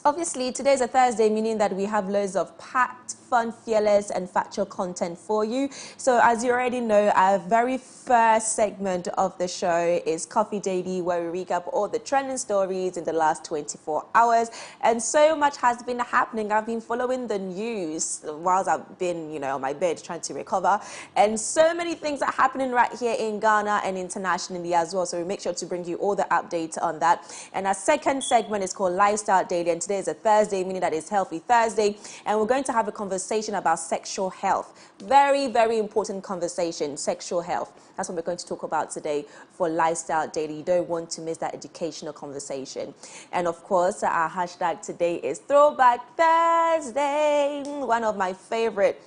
Obviously, today is a Thursday, meaning that we have loads of packed, fun, fearless, and factual content for you. So as you already know, our very first segment of the show is Coffee Daily, where we recap all the trending stories in the last 24 hours. And so much has been happening. I've been following the news whilst I've been, on my bed trying to recover. And so many things are happening right here in Ghana and internationally as well. So we make sure to bring you all the updates on that. And our second segment is called Lifestyle Daily. And today is a Thursday, meaning that it's Healthy Thursday. And we're going to have a conversation about sexual health. Very, very important conversation, sexual health. That's what we're going to talk about today for Lifestyle Daily. You don't want to miss that educational conversation. And of course, our hashtag today is Throwback Thursday, one of my favorite.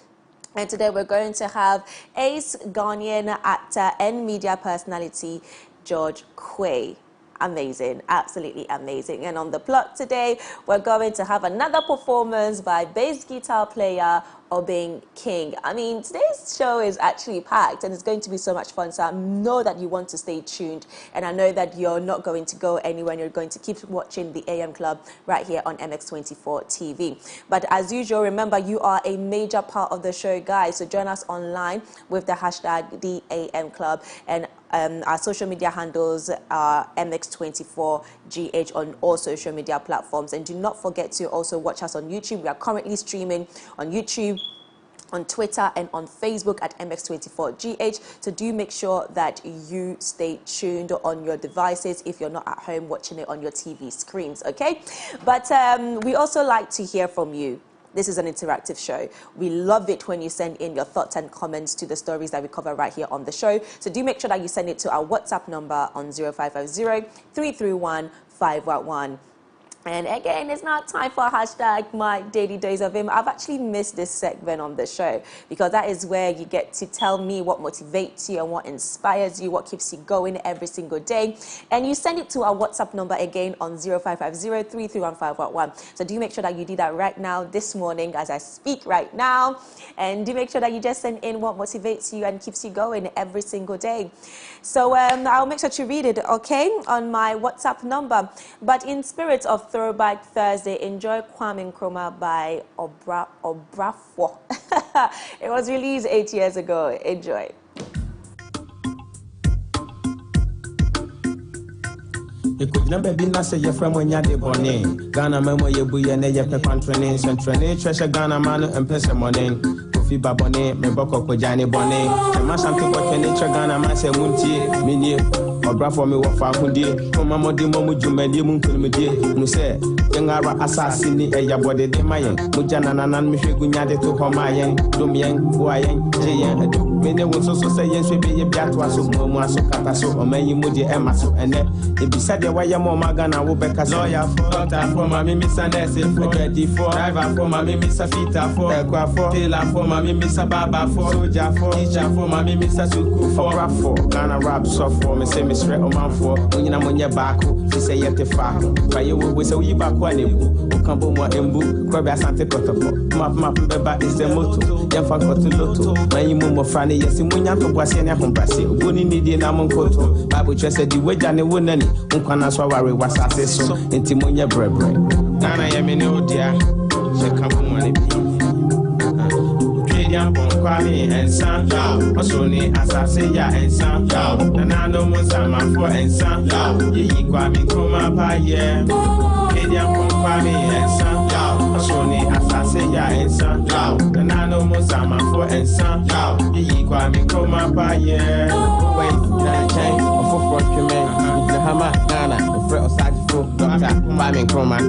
And today we're going to have ace Ghanaian actor and media personality, George Quaye. Amazing, absolutely amazing. And on the plot today, we're going to have another performance by bass guitar player Obeng King. I mean, today's show is actually packed and it's going to be so much fun. So I know that you want to stay tuned, and I know that you're not going to go anywhere and you're going to keep watching the AM Club right here on MX24 TV. But as usual, remember, you are a major part of the show, guys. So join us online with the hashtag the AM Club, and our social media handles are MX24GH on all social media platforms. And do not forget to also watch us on YouTube. We are currently streaming on YouTube, on Twitter, and on Facebook at MX24GH. So do make sure that you stay tuned on your devices if you're not at home watching it on your TV screens, okay? But we also like to hear from you. This is an interactive show. We love it when you send in your thoughts and comments to the stories that we cover right here on the show. So do make sure that you send it to our WhatsApp number on 0550-331-511. And again, it's not time for hashtag my daily days of him. I've actually missed this segment on the show because that is where you get to tell me what motivates you and what inspires you, what keeps you going every single day. And you send it to our WhatsApp number again on 0550-331-511. So do make sure that you do that right now, this morning, as I speak right now. And do make sure that you just send in what motivates you and keeps you going every single day. So I'll make sure to read it, okay, on my WhatsApp number. But in spirit of Throwback Thursday, enjoy Kwame Nkrumah by Obrafo. It was released 8 years ago. Enjoy. Number be na say your friend when ya de bonne. Ghana memo ye buye ne ye pepan training, centrane treasure Ghana man and pesa money. Kofi babone, me boko ko jani bonne. The man something ko training Ghana man say munti, mini Obrafo me wo fa hundie. Mama modi momu jumedi mun kulmedi. No say Yangara assassin e ya body de mayen. Mujana nanan mi hwegu nyade to ho mayen. Domien, boyen, jeyen edu. Mene won so say yen so be ye biato aso momu aso kata so omanyi mudi e maso ene. E bisa de waya mo magana wo beka lawyer for doctor for mami misa nurse for ready for driver for mami misa fita for ekwa for tailor for mami misa baba for soldier for teacher for mami misa suku for rap for Ghana rap soft for me say me straight o man for onyina monye baako fi say yete fa fa ye wo say we baako anebu o kan bo mo embu ko be asante kotoko map beba is the motto ya fa kotuloto man yi mo fra ne yesi munya to boase ne hombrase ogoni ni die na mon koto bible chese di weja ne wonani unkwana so ware wasase so enti monye brebre Ghana ye me ne odia se kapo mane bi Kedian bon kwami ensan osoni asase ya ensan na no mo sama for ensan yi kwami Nkrumah pa ye Kedian bon kwami ensan osoni asase ya ensan na no mo sama for ensan yi kwami Nkrumah pa ye wait that change of for treatment Hama Ghana Fred Osagifo Dr. Kwame Nkrumah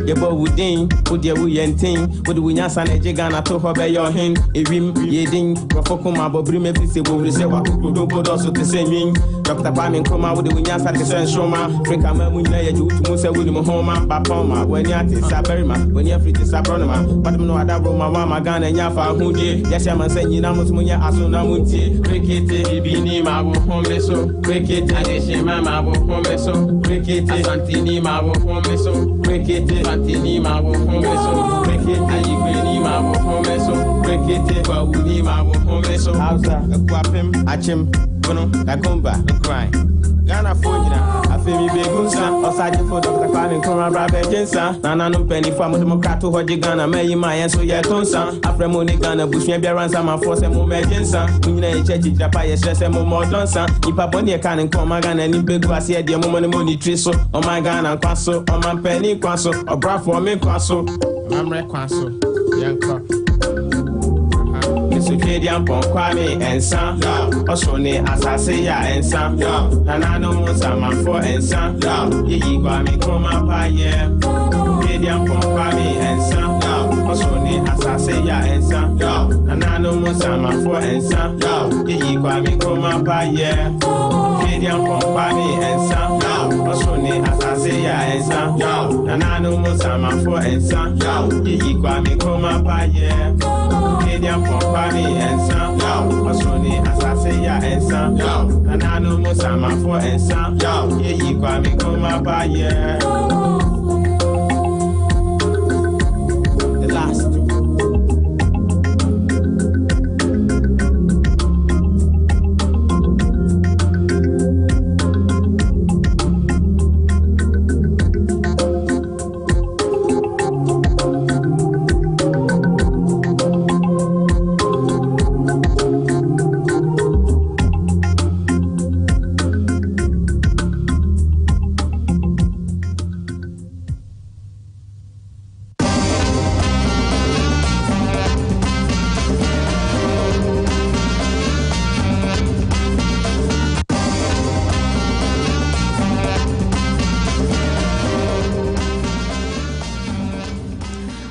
Yebo wudin Wudi ewu yentin Wudi wunyasa neje Ghana to hobe yo hin Ewim yedin Rofoko mabobri mebise Wuri se wakukudo bodo so te se min Dr. Kwame Nkrumah Wudi wunyasa te se nshoma Frika memu nyina ye jutu mu se wudi muhoma Bapoma Weni ate saberima Weni afriti sabronima Badum no adabro mama Ghana nyafa hudie Yasha man se nyina musumunya aso na munti Rekete ibini mabu homeso Rekete adeshima mabu homeso Rekete asantini mabu homeso Rekete santini mabu homeso Rekete ayigweni mabu homeso Rekete wawuni mabu homeso Hausa ekwapem achim Bono Dagomba cry Ghana Fonina, I feel me big unsa, or Sergeant for Dr. Quaye Nkrumah Brabe Jensa, Nana no penny for Democrat to Hoji Ghana, May my and so yeah, Tonsa, after Moni Ghana, Bush may be around some force and more Jensa, Kuna Church, Japaya, stress and more Donsa, Ipaponia can come Ghana and big was here, dear money triso, or my Ghana Quasso, or my penny Quasso, or bra for me Quasso, Mamre Quasso, Yanko. So Kadian Pon Quaye and Sam, also near as I say, ya and Sam, and I know what's a man for and Sam, ye Kwame Nkrumah Paye, Kadian Pon Quaye and Sam, also near as I say, ya and Sam, and I know what's a man for and Sam, ye Kwame Nkrumah Paye, Kadian Pon Quaye and Sam, also near as I say, ya and Sam, and I know what's a man for and Sam, ye Kwame Nkrumah Paye, Kadian Pon Quaye and Sam, also near as I say, ya and Sam, and I know most of my for and Sam, ye Kwame Nkrumah Paye. The last.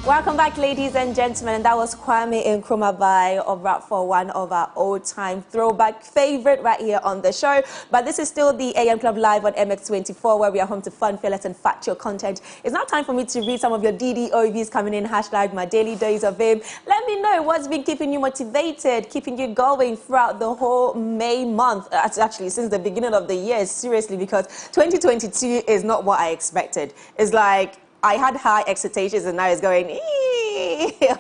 Welcome back, ladies and gentlemen. And that was Kwame Nkrumah by Rap for one of our old-time throwback favorite right here on the show. But this is still the AM Club Live on MX24, where we are home to fun, fearless, and factual content. It's now time for me to read some of your DDOVs coming in. Hashtag my daily days of fame. Let me know what's been keeping you motivated, keeping you going throughout the whole May month. Actually, since the beginning of the year, seriously, because 2022 is not what I expected. It's like I had high expectations and now it's going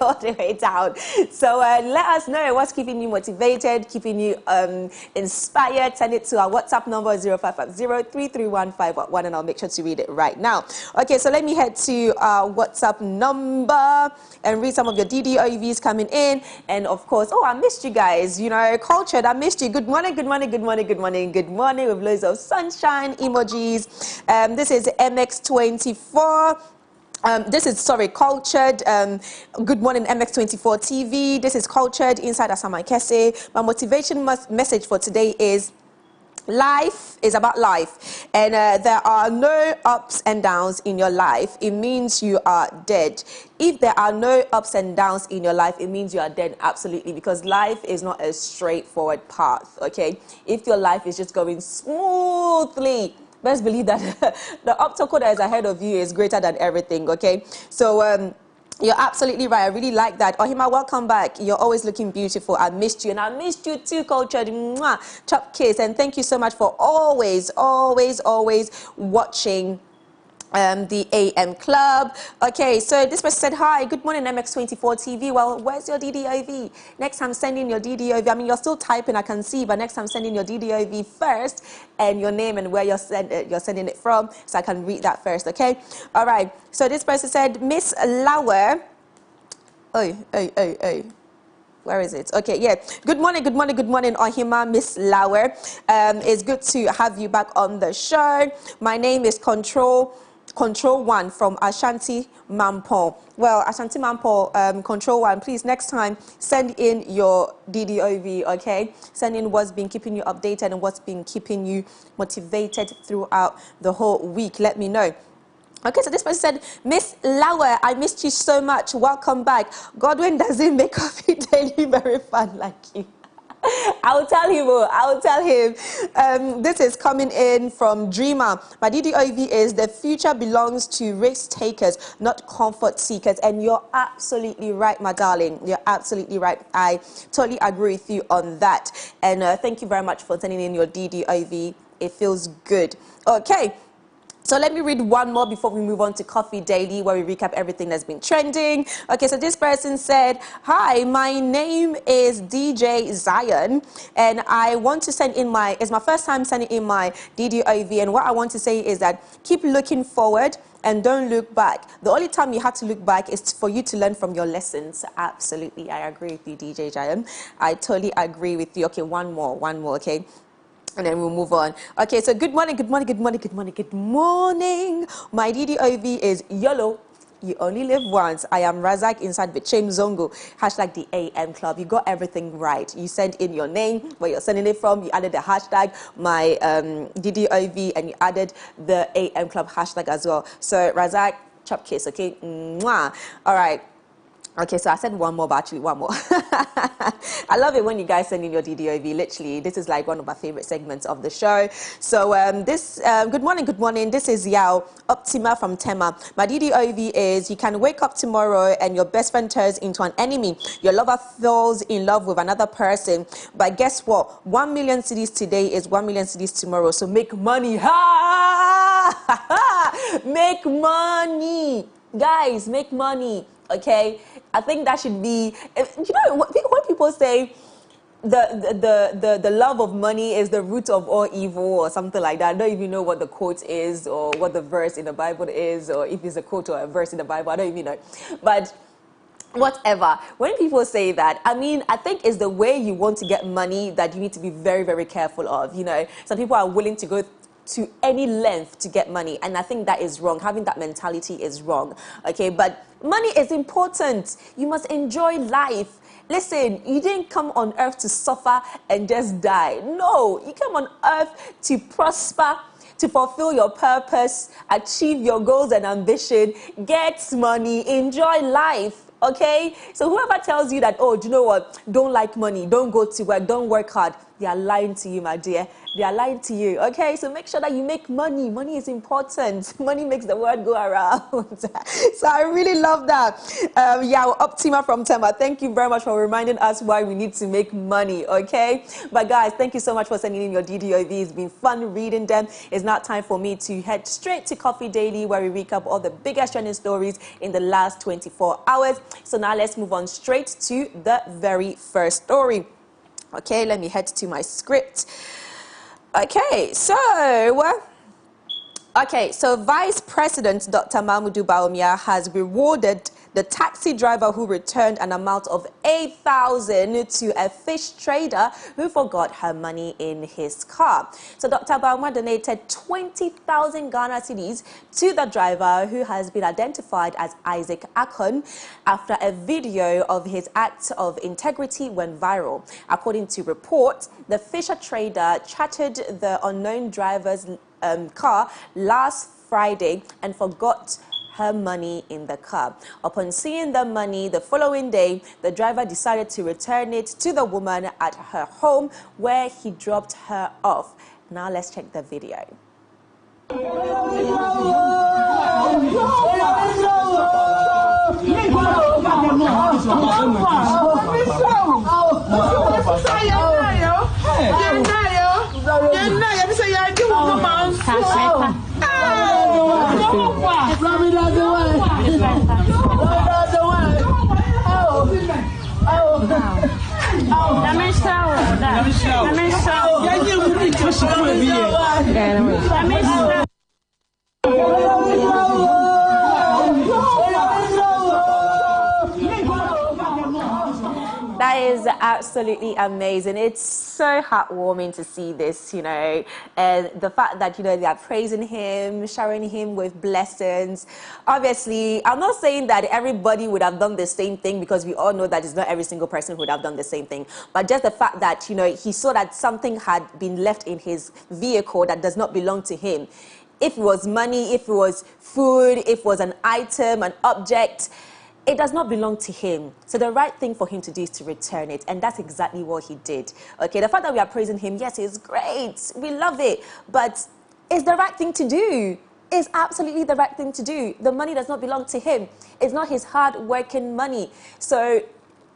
all the way down. So let us know what's keeping you motivated, keeping you inspired. Send it to our WhatsApp number 0550-331-511 and I'll make sure to read it right now. Okay, so let me head to our WhatsApp number and read some of your DDOVs coming in. And of course, oh, I missed you guys. You know, cultured, I missed you. Good morning, good morning, good morning, good morning, good morning with loads of sunshine emojis. This is MX24. This is, cultured. Good morning, MX24 TV. This is cultured inside Asama Kese. My motivation message for today is life is about life. And there are no ups and downs in your life. It means you are dead. If there are no ups and downs in your life, it means you are dead, absolutely, because life is not a straightforward path, okay? If your life is just going smoothly, best believe that the obstacle that is ahead of you is greater than everything, okay? So you're absolutely right. I really like that. Ohima, welcome back. You're always looking beautiful. I missed you, and I missed you too, Cultured. Mwah. Chop kiss, and thank you so much for always watching the AM Club. Okay, so this person said, hi, good morning, MX24 TV. Well, where's your DDOV? Next time, send in your DDOV. I mean, you're still typing, I can see, but next time, send in your DDOV first and your name and where you're sending it from, so I can read that first, okay? All right, so this person said, Miss Lauer. Where is it? Okay, yeah. Good morning, Ohima, Miss Lauer. It's good to have you back on the show. My name is Control One from Ashanti Mampo. Well, Ashanti Mampo, Control One, please, next time, send in your DDOV, okay? Send in what's been keeping you updated and what's been keeping you motivated throughout the whole week. Let me know. Okay, so this person said, Miss Lauer, I missed you so much. Welcome back. Godwin doesn't make Coffee Daily very fun like you. I'll tell him. This is coming in from Dreamer. My DDOV is the future belongs to risk takers, not comfort seekers. And you're absolutely right, my darling. You're absolutely right. I totally agree with you on that. And thank you very much for sending in your DDOV. It feels good. Okay. So let me read one more before we move on to Coffee Daily, where we recap everything that's been trending. Okay, so this person said, hi, my name is DJ Zion, and I want to send in it's my first time sending in my DDOV, and what I want to say is that keep looking forward and don't look back. The only time you have to look back is for you to learn from your lessons. Absolutely, I agree with you, DJ Zion. I totally agree with you. Okay, one more, okay? And then we'll move on. Okay, so good morning. My DDOV is YOLO. You only live once. I am Razak inside the Chem Zongo. Hashtag the AM Club. You got everything right. You sent in your name, where you're sending it from. You added the hashtag, my DDOV, and you added the AM Club hashtag as well. So Razak, chop kiss, okay? Mwah. All right. Okay, so I said one more, but actually one more. I love it when you guys send in your DDOV. Literally, this is like one of my favorite segments of the show. So good morning. This is Yao Optima from Tema. My DDOV is, you can wake up tomorrow and your best friend turns into an enemy. Your lover falls in love with another person. But guess what? 1 million cities today is 1 million cities tomorrow. So make money. Ha! Make money. Guys, make money. Okay, I think that should be, you know, when people say the love of money is the root of all evil or something like that. I don't even know what the quote is or what the verse in the Bible is, or if it's a quote or a verse in the Bible. I don't even know. But whatever, when people say that, I mean, I think it's the way you want to get money that you need to be very, very careful of. You know, some people are willing to go to any length to get money, and I think that is wrong. Having that mentality is wrong. Okay, but money is important. You must enjoy life. Listen, you didn't come on earth to suffer and just die. No, you came on earth to prosper, to fulfill your purpose, achieve your goals and ambition, get money, enjoy life. Okay, so whoever tells you that, oh, do you know what, don't like money, don't go to work, don't work hard, they are lying to you, my dear. They are lying to you. Okay, so make sure that you make money. Money is important. Money makes the world go around. So I really love that. Yeah, Optima from Tema, thank you very much for reminding us why we need to make money. Okay, but guys, thank you so much for sending in your DDOV. It's been fun reading them. It's now time for me to head straight to Coffee Daily, where we recap all the biggest trending stories in the last 24 hours. So now let's move on straight to the very first story. Okay, let me head to my script. Okay, so Vice President Dr. Mahmoud Bawumia has rewarded the taxi driver who returned an amount of 8,000 to a fish trader who forgot her money in his car. So Dr. Bawumia donated 20,000 Ghana cedis to the driver, who has been identified as Isaac Akon, after a video of his act of integrity went viral. According to reports, the fisher trader chartered the unknown driver's car last Friday and forgot her money in the car. Upon seeing the money the following day, the driver decided to return it to the woman at her home, where he dropped her off. Now let's check the video. That is absolutely amazing. It's so heartwarming to see this, you know, and the fact that, you know, they are praising him, showering him with blessings. Obviously, I'm not saying that everybody would have done the same thing, because we all know that it's not every single person who would have done the same thing. But just the fact that, you know, he saw that something had been left in his vehicle that does not belong to him. If it was money, if it was food, if it was an item, an object, it does not belong to him. So the right thing for him to do is to return it. And that's exactly what he did. Okay, the fact that we are praising him, yes, it's great. We love it. But it's the right thing to do. It's absolutely the right thing to do. The money does not belong to him. It's not his hard-working money. So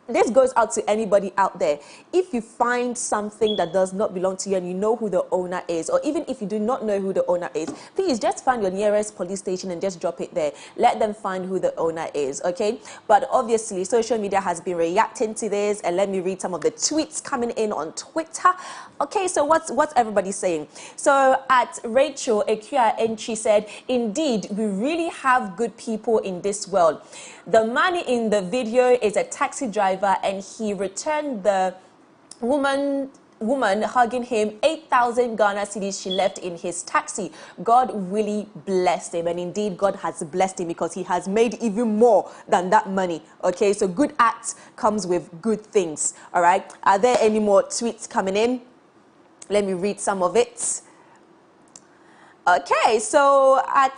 this goes out to anybody out there. If you find something that does not belong to you and you know who the owner is, or even if you do not know who the owner is, please just find your nearest police station and just drop it there. Let them find who the owner is, okay? But obviously, social media has been reacting to this, and let me read some of the tweets coming in on Twitter. Okay, so what's everybody saying? So at Rachel Ekia Entry said, indeed, we really have good people in this world. The man in the video is a taxi driver, and he returned the woman hugging him 8,000 Ghana cedis she left in his taxi. God really blessed him, and indeed God has blessed him because he has made even more than that money. Okay, so good acts comes with good things. All right, are there any more tweets coming in? Let me read some of it. Okay, so at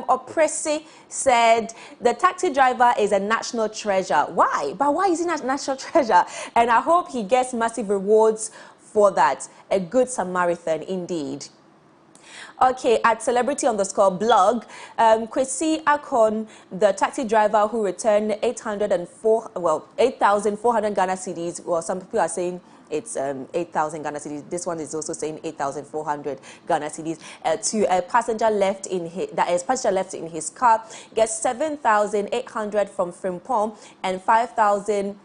Oppresi said, the taxi driver is a national treasure. Why? But why is he not a national treasure? And I hope he gets massive rewards for that. A good Samaritan indeed. Okay, at celebrity_blog, Kwesi Akon, the taxi driver who returned 8,400 Ghana cedis. Well, some people are saying it's 8,000 Ghana cedis. This one is also saying 8,400 Ghana cedis to a passenger left in his car. Gets 7,800 from Frimpong and 5,000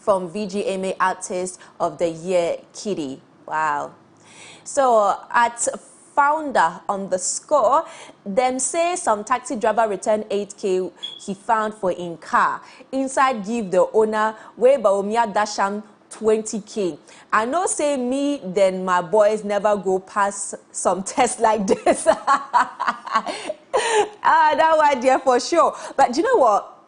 from VGMA Artist of the Year Kitty. Wow. So at founder on the score, them say some taxi driver returned 8K he found for in car. Inside give the owner way Baumia Dasham 20K. I know say me, then my boys never go past some tests like this. That one there for sure. But you know what?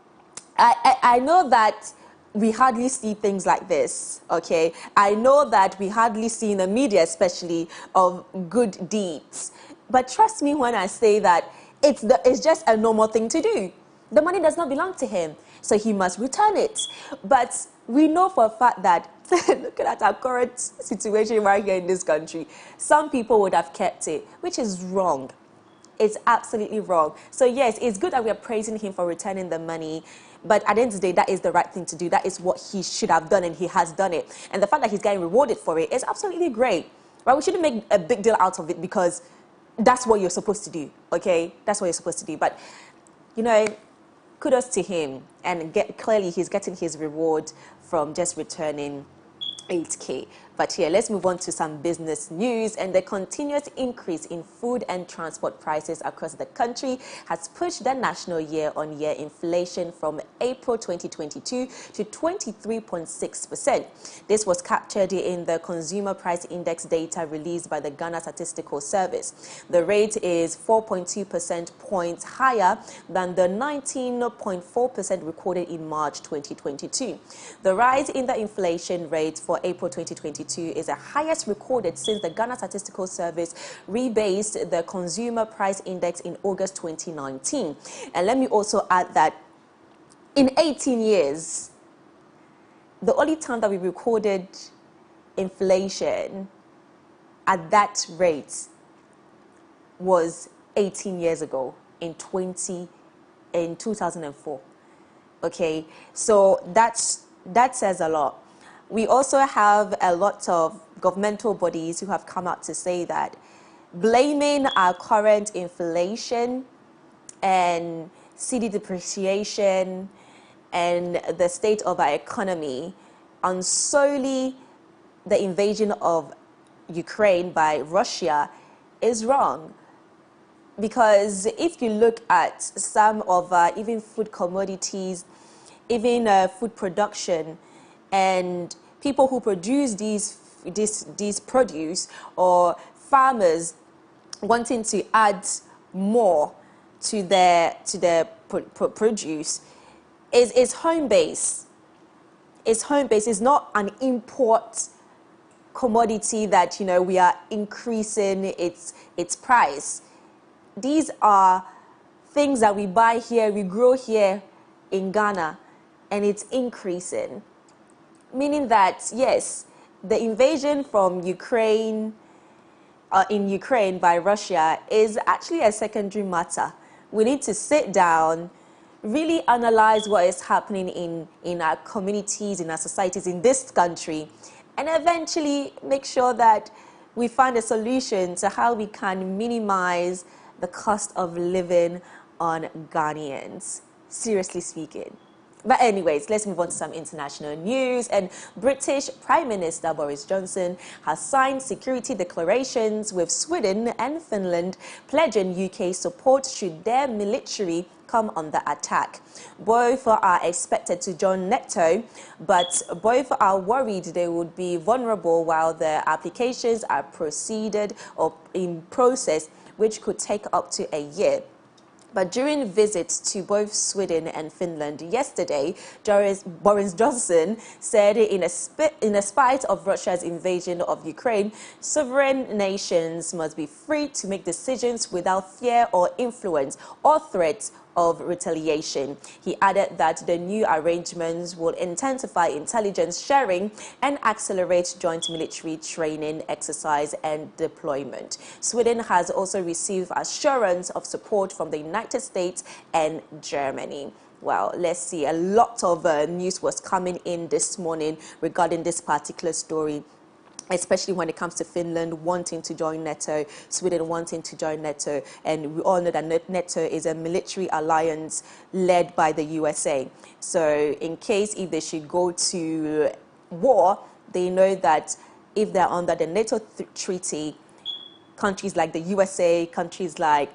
I know that we hardly see things like this, okay? I know that we hardly see in the media, especially, of good deeds. But trust me when I say that it's just a normal thing to do. The money does not belong to him, so he must return it. But we know for a fact that, look at our current situation right here in this country, some people would have kept it, which is wrong. It's absolutely wrong. So yes, it's good that we are praising him for returning the money, but at the end of the day, that is the right thing to do. That is what he should have done, and he has done it. And the fact that he's getting rewarded for it is absolutely great. Right? We shouldn't make a big deal out of it because that's what you're supposed to do, okay? That's what you're supposed to do. But, you know, kudos to him. And clearly, he's getting his reward from just returning 8K. But here, let's move on to some business news. And the continuous increase in food and transport prices across the country has pushed the national year-on-year inflation from April 2022 to 23.6%. This was captured in the Consumer Price Index data released by the Ghana Statistical Service. The rate is 4.2 percentage points higher than the 19.4% recorded in March 2022. The rise in the inflation rate for April 2022 is the highest recorded since the Ghana Statistical Service rebased the Consumer Price Index in August 2019. And let me also add that in 18 years, the only time that we recorded inflation at that rate was 18 years ago in 2004. Okay, so that says a lot. We also have a lot of governmental bodies who have come out to say that blaming our current inflation and cedi depreciation and the state of our economy on solely the invasion of Ukraine by Russia is wrong. Because if you look at some of even food commodities, even food production, and people who produce these produce, or farmers wanting to add more to their produce, is home base. It's home base. It's not an import commodity that, you know, we are increasing its price. These are things that we buy here, we grow here in Ghana, and it's increasing. Meaning that, yes, the invasion from Ukraine, in Ukraine by Russia is actually a secondary matter. We need to sit down, really analyze what is happening in our communities, in our societies, in this country, and eventually make sure that we find a solution to how we can minimize the cost of living on Ghanaians, seriously speaking. But anyways, let's move on to some international news. And British Prime Minister Boris Johnson has signed security declarations with Sweden and Finland, pledging UK support should their military come under attack. Both are expected to join NATO, but both are worried they would be vulnerable while their applications are proceeded or in process, which could take up to a year. But during visits to both Sweden and Finland yesterday, Boris Johnson said in spite of Russia's invasion of Ukraine, sovereign nations must be free to make decisions without fear or influence or threats of retaliation. He added that the new arrangements will intensify intelligence sharing and accelerate joint military training, exercise and deployment. Sweden has also received assurance of support from the United States and Germany. Well, let's see. A lot of news was coming in this morning regarding this particular story, especially when it comes to Finland wanting to join NATO, Sweden wanting to join NATO. And we all know that NATO is a military alliance led by the USA. So in case if they should go to war, they know that if they're under the NATO treaty, countries like the USA, countries like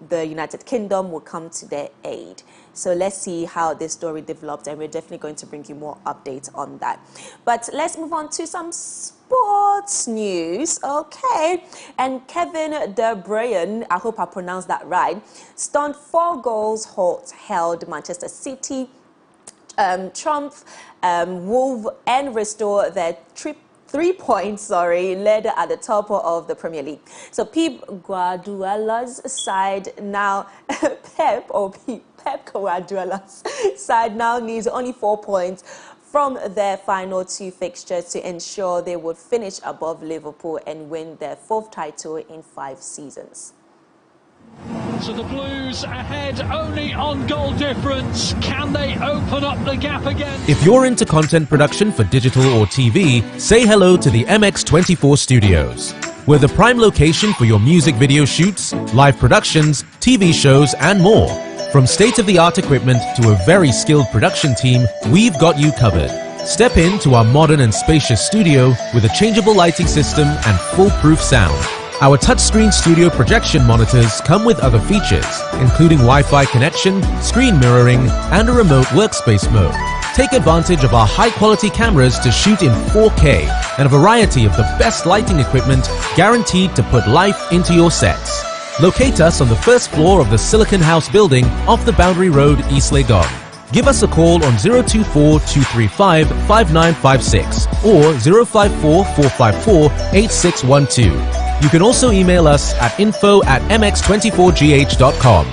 the United Kingdom will come to their aid. So let's see how this story develops, and we're definitely going to bring you more updates on that. But let's move on to some sports news. Okay. And Kevin De Bruyne, I hope I pronounced that right, stunned 4 goals held Manchester City, triumph, Wolves, and restore their 3 points, led at the top of the Premier League. So Pep Guardiola's side now, Pep Guardiola's side now needs only 4 points from their final 2 fixtures to ensure they would finish above Liverpool and win their 4th title in 5 seasons. So the Blues ahead only on goal difference. Can they open up the gap again? If you're into content production for digital or TV, say hello to the MX24 Studios. We're the prime location for your music video shoots, live productions, TV shows and more. From state-of-the-art equipment to a very skilled production team, we've got you covered. Step into our modern and spacious studio with a changeable lighting system and foolproof sound. Our touchscreen studio projection monitors come with other features, including Wi-Fi connection, screen mirroring, and a remote workspace mode. Take advantage of our high-quality cameras to shoot in 4K and a variety of the best lighting equipment guaranteed to put life into your sets. Locate us on the 1st floor of the Silicon House building off the Boundary Road, East Legon. Give us a call on 024-235-5956 or 054-454-8612. You can also email us at info@mx24gh.com.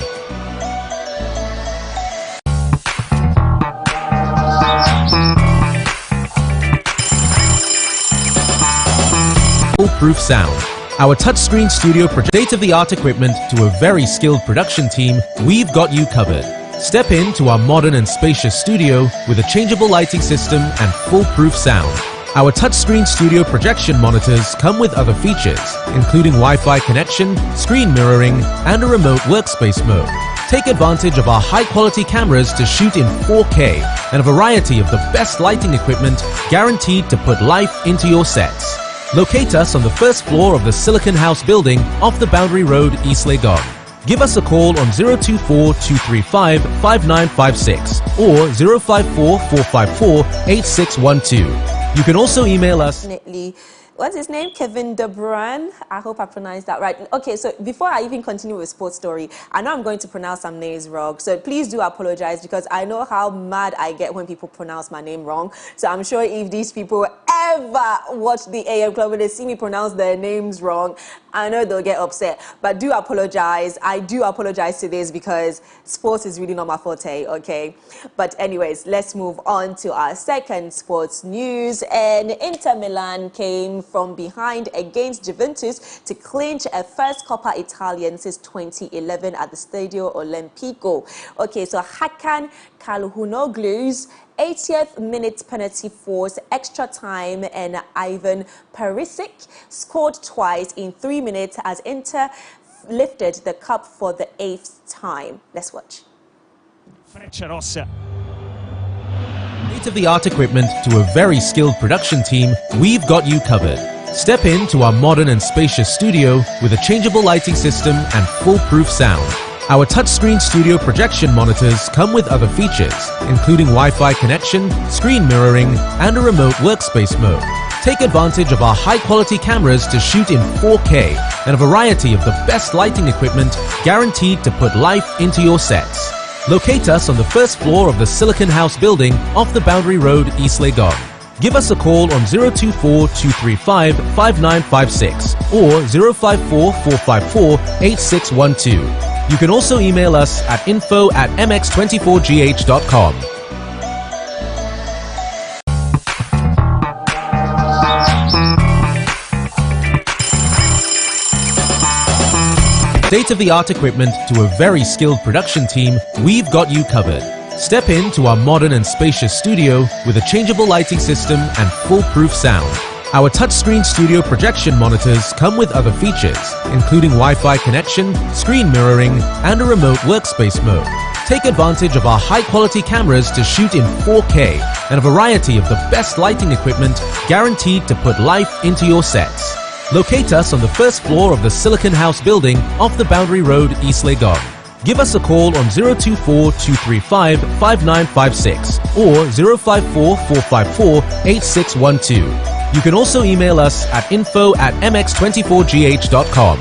Foolproof sound. Our touchscreen studio state-of-the-art equipment to a very skilled production team, we've got you covered. Step into our modern and spacious studio with a changeable lighting system and foolproof sound. Our touchscreen studio projection monitors come with other features, including Wi-Fi connection, screen mirroring, and a remote workspace mode. Take advantage of our high-quality cameras to shoot in 4K and a variety of the best lighting equipment guaranteed to put life into your sets. Locate us on the 1st floor of the Silicon House building off the Boundary Road, East Legon. Give us a call on 024-235-5956 or 054-454-8612. You can also email us. What's his name? Kevin De Bruyne. I hope I pronounced that right. Okay, so before I even continue with sports story, I know I'm going to pronounce some names wrong. So please do apologize because I know how mad I get when people pronounce my name wrong. So I'm sure if these people ever watch the AM Club and they see me pronounce their names wrong, I know they'll get upset, but do apologize. I do apologize to this because sports is really not my forte, okay? But anyways, let's move on to our second sports news. And Inter Milan came from behind against Juventus to clinch a first Coppa Italian since 2011 at the Stadio Olimpico. Okay, so Hakan Çalhanoğlu's 80th minute penalty forced extra time, and Ivan Perisic scored twice in 3 minutes as Inter lifted the cup for the 8th time. Let's watch. State-of-the-art equipment to a very skilled production team, we've got you covered. Step into our modern and spacious studio with a changeable lighting system and foolproof sound. Our touchscreen studio projection monitors come with other features, including Wi-Fi connection, screen mirroring, and a remote workspace mode. Take advantage of our high-quality cameras to shoot in 4K and a variety of the best lighting equipment guaranteed to put life into your sets. Locate us on the first floor of the Silicon House building off the Boundary Road, East Legon. Give us a call on 024-235-5956 or 054-454-8612. You can also email us at info@mx24gh.com. State-of-the-art equipment to a very skilled production team, we've got you covered. Step into our modern and spacious studio with a changeable lighting system and foolproof sound. Our touchscreen studio projection monitors come with other features, including Wi-Fi connection, screen mirroring, and a remote workspace mode. Take advantage of our high-quality cameras to shoot in 4K and a variety of the best lighting equipment guaranteed to put life into your sets. Locate us on the first floor of the Silicon House building off the Boundary Road, East Legon. Give us a call on 024-235-5956 or 054-454-8612. You can also email us at info@mx24gh.com.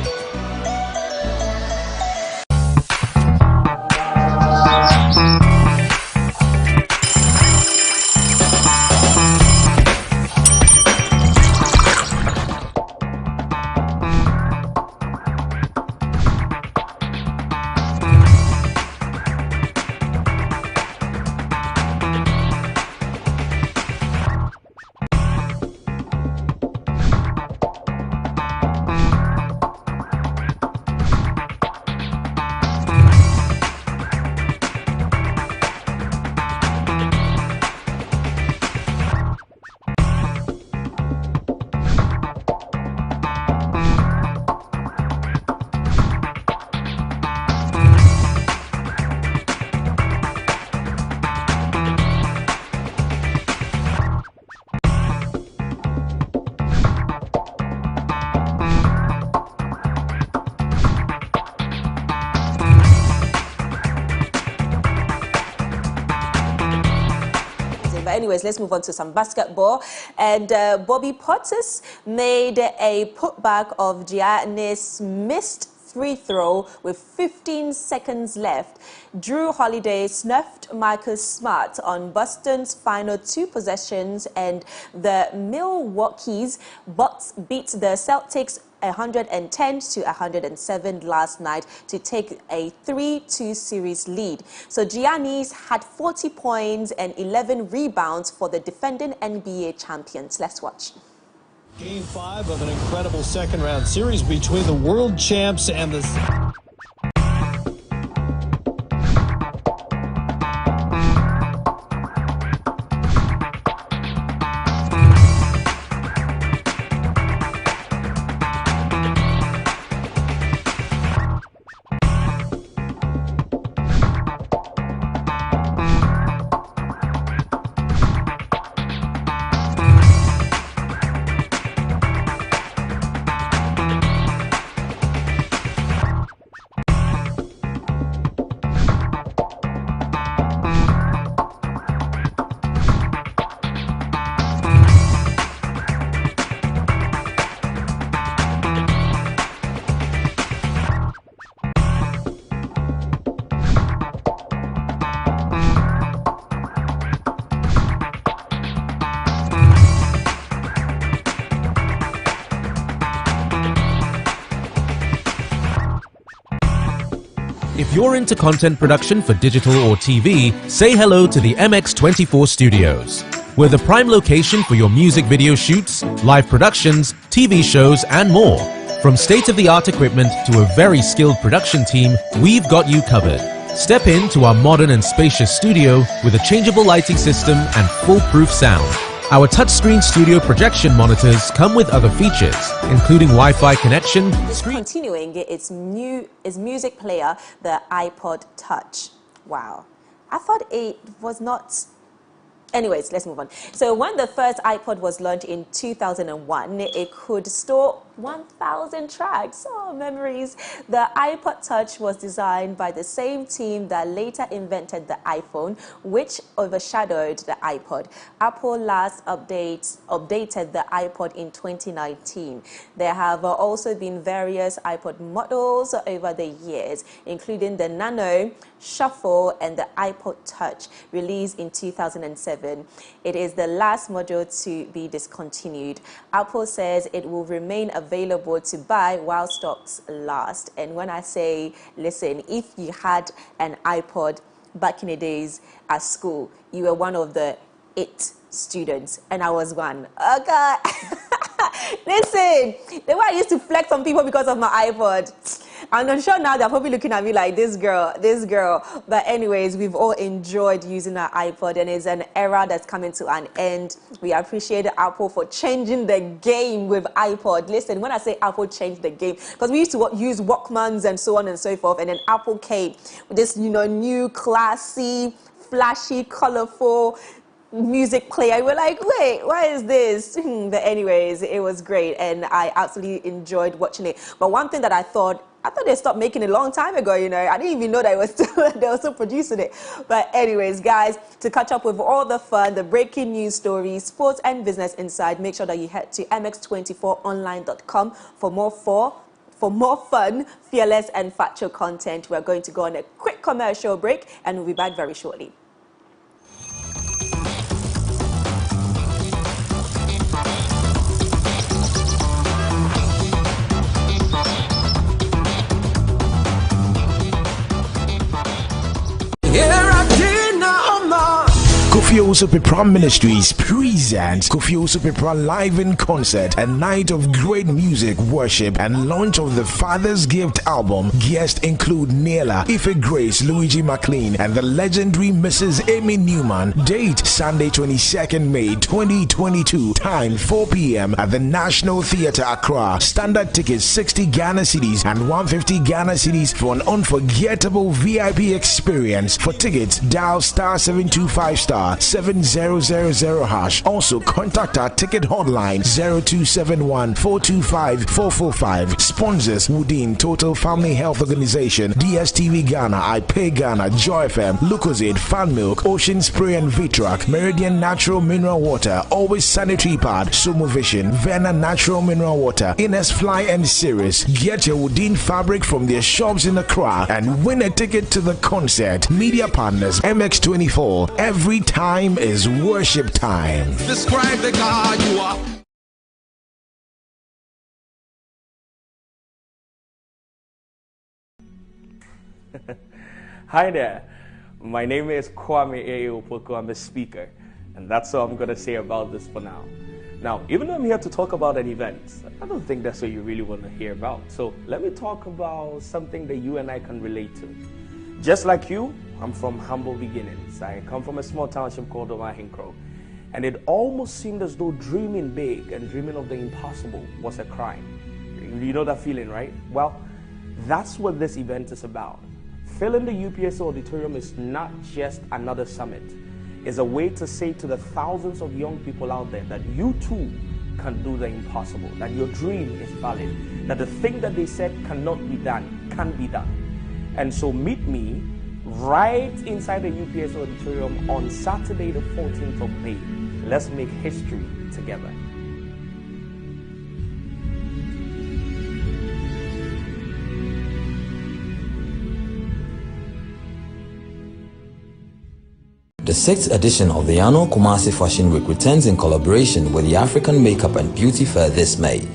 But anyways, let's move on to some basketball. And Bobby Portis made a putback of Giannis' missed free throw with 15 seconds left. Drew Holiday snuffed Marcus Smart on Boston's final 2 possessions, and the Milwaukee's Bucks beat the Celtics 110-107 last night to take a 3-2 series lead. So Giannis had 40 points and 11 rebounds for the defending NBA champions. Let's watch. Game 5 of an incredible second-round series between the world champs and the... If you're into content production for digital or TV, say hello to the MX24 Studios. We're the prime location for your music video shoots, live productions, TV shows, and more. From state-of-the-art equipment to a very skilled production team, we've got you covered. Step into our modern and spacious studio with a changeable lighting system and foolproof sound. Our touchscreen studio projection monitors come with other features, including Wi-Fi connection. Continuing its music player, the iPod Touch. Wow. I thought it was not... Anyways, let's move on. So when the first iPod was launched in 2001, it could store 1,000 tracks. Oh, memories. The iPod Touch was designed by the same team that later invented the iPhone, which overshadowed the iPod. Apple last updated the iPod in 2019. There have also been various iPod models over the years, including the Nano, Shuffle, and the iPod Touch, released in 2007. It is the last model to be discontinued. Apple says it will remain available to buy while stocks last. And when I say, listen, if you had an iPod back in the days at school, you were one of the 8 students, and I was one. Okay. Listen, the way I used to flex on people because of my iPod. I'm not sure now they're probably looking at me like, this girl. But anyways, we've all enjoyed using our iPod, and it's an era that's coming to an end. We appreciate Apple for changing the game with iPod. Listen, when I say Apple changed the game, because we used to use Walkmans and so on and so forth, and then Apple came with this, new, classy, flashy, colorful music player. We're like, wait, what is this? But anyways, it was great, and I absolutely enjoyed watching it. But one thing that I thought they stopped making it a long time ago, I didn't even know they were still producing it. But anyways, guys, to catch up with all the fun, the breaking news stories, sports and business inside, make sure that you head to mx24online.com for more fun, fearless and factual content. We're going to go on a quick commercial break, and we'll be back very shortly. Kofi Osopepra Ministries presents Kofi Osopepra live in concert, a night of great music, worship, and launch of the Father's Gift album. Guests include Neela, Ife Grace, Luigi McLean, and the legendary Mrs. Amy Newman. Date Sunday 22nd May 2022. Time 4 p.m. at the National Theatre, Accra. Standard tickets 60 Ghana cedis and 150 Ghana cedis for an unforgettable VIP experience. For tickets, dial *725*7000#. Also contact our ticket hotline 0271-425-445. Sponsors: Woodin Total Family Health Organization, DSTV Ghana, I Pay Ghana, Joy FM, Lucozade, Fan Milk, Ocean Spray and Vitrac, Meridian Natural Mineral Water, Always Sanitary Pad, Sumo Vision, Verna Natural Mineral Water, Ines Fly and Series. Get your Woodin fabric from their shops in Accra and win a ticket to the concert. Media partners: MX24. Every time is worship time. Describe the God you are. Hi there, my name is Kwame Eopoko. I'm a speaker, and that's all I'm going to say about this for now. Now, even though I'm here to talk about an event, I don't think that's what you really want to hear about. So let me talk about something that you and I can relate to. Just like you, I'm from humble beginnings. I come from a small township called Omahinkro, and it almost seemed as though dreaming big and dreaming of the impossible was a crime. You know that feeling, right? Well, that's what this event is about. Filling the UPS auditorium is not just another summit. It's a way to say to the thousands of young people out there that you too can do the impossible, that your dream is valid, that the thing that they said cannot be done can be done. And so meet me right inside the UPS auditorium on Saturday the 14th of May. Let's make history together. The 6th edition of the annual Kumasi Fashion Week returns in collaboration with the African Makeup and Beauty Fair this May.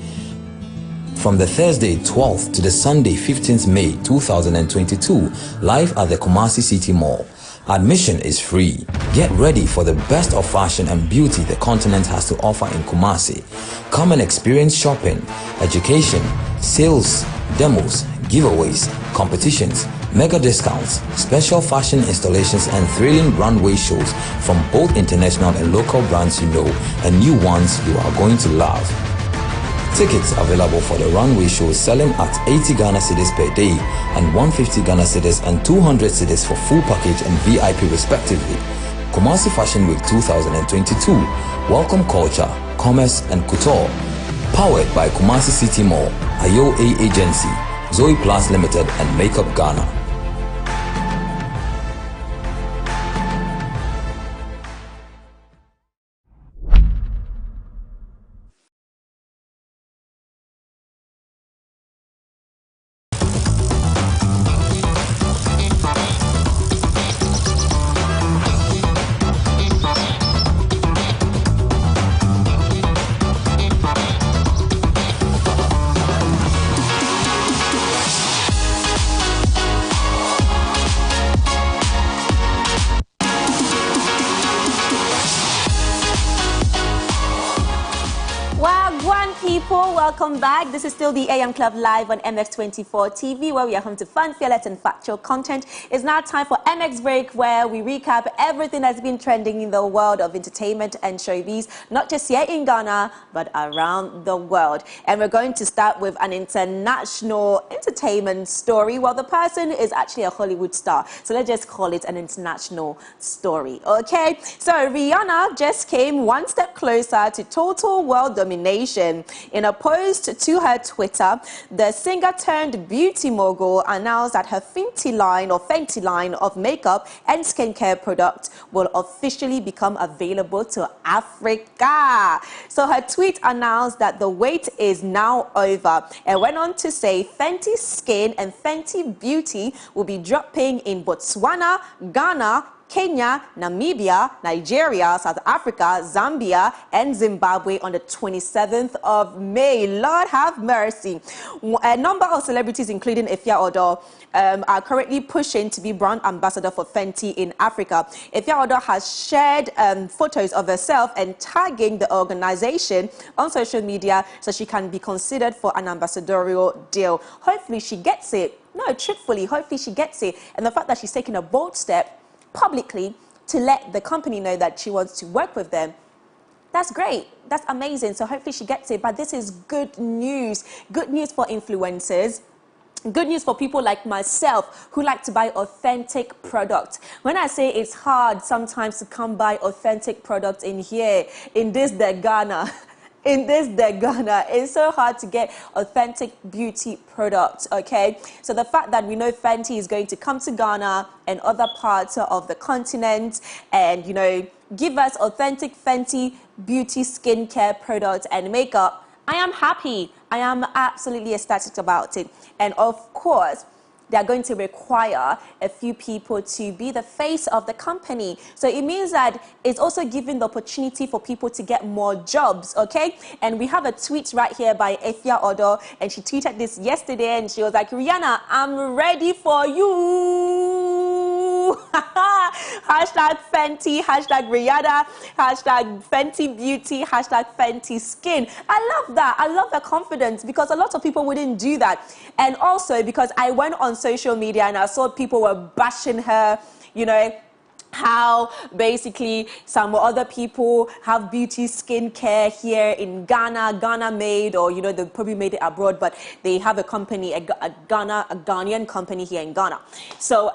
from the Thursday 12th to the Sunday 15th May 2022, live at the Kumasi City Mall. Admission is free. Get ready for the best of fashion and beauty the continent has to offer in Kumasi. Come and experience shopping, education, sales, demos, giveaways, competitions, mega discounts, special fashion installations and thrilling runway shows from both international and local brands you know and new ones you are going to love. Tickets available for the runway show selling at 80 Ghana cedis per day and 150 Ghana cedis and 200 cedis for full package and VIP respectively. Kumasi Fashion Week 2022. Welcome culture, commerce and couture. Powered by Kumasi City Mall, Ayo A Agency, Zoe Plus Limited and Makeup Ghana. Welcome back. This is still the AM Club live on MX24 TV, where we are home to fun, fearless, and factual content. It's now time for MX Break, where we recap everything that's been trending in the world of entertainment and showbiz, not just here in Ghana, but around the world. And we're going to start with an international entertainment story. Well, the person is actually a Hollywood star, so let's just call it an international story, okay? So Rihanna just came one step closer to total world domination. In a post to her Twitter, the singer-turned-beauty mogul announced that her Fenty line of makeup and skincare products will officially become available to Africa. So her tweet announced that the wait is now over and went on to say Fenty Skin and Fenty Beauty will be dropping in Botswana, Ghana, Kenya, Namibia, Nigeria, South Africa, Zambia, and Zimbabwe on the 27th of May. Lord have mercy. A number of celebrities, including Efia Odo, are currently pushing to be brand ambassador for Fenty in Africa. Efia Odo has shared photos of herself and tagging the organization on social media so she can be considered for an ambassadorial deal. Hopefully she gets it. No, truthfully, hopefully she gets it. And the fact that she's taking a bold step publicly to let the company know that she wants to work with them, that's great. That's amazing. So hopefully she gets it. But this is good news. Good news for influencers. Good news for people like myself who like to buy authentic products. When I say it's hard sometimes to come by authentic products in here, in this the Ghana, it's so hard to get authentic beauty products, okay? So the fact that we know Fenty is going to come to Ghana and other parts of the continent and, you know, give us authentic Fenty beauty skincare products and makeup, I am happy. I am absolutely ecstatic about it. And of course, they are going to require a few people to be the face of the company. So it means that it's also giving the opportunity for people to get more jobs, okay? And we have a tweet right here by Efia Odo, and she tweeted this yesterday, and she was like, Rihanna, I'm ready for you. Hashtag Fenty, hashtag Rihanna, hashtag Fenty Beauty, hashtag Fenty Skin. I love that. I love the confidence because a lot of people wouldn't do that. And also because I went on social media and I saw people were bashing her, you know, how basically some other people have beauty skincare here in Ghana, Ghana made, or, you know, they probably made it abroad, but they have a company, a Ghanaian company here in Ghana. So,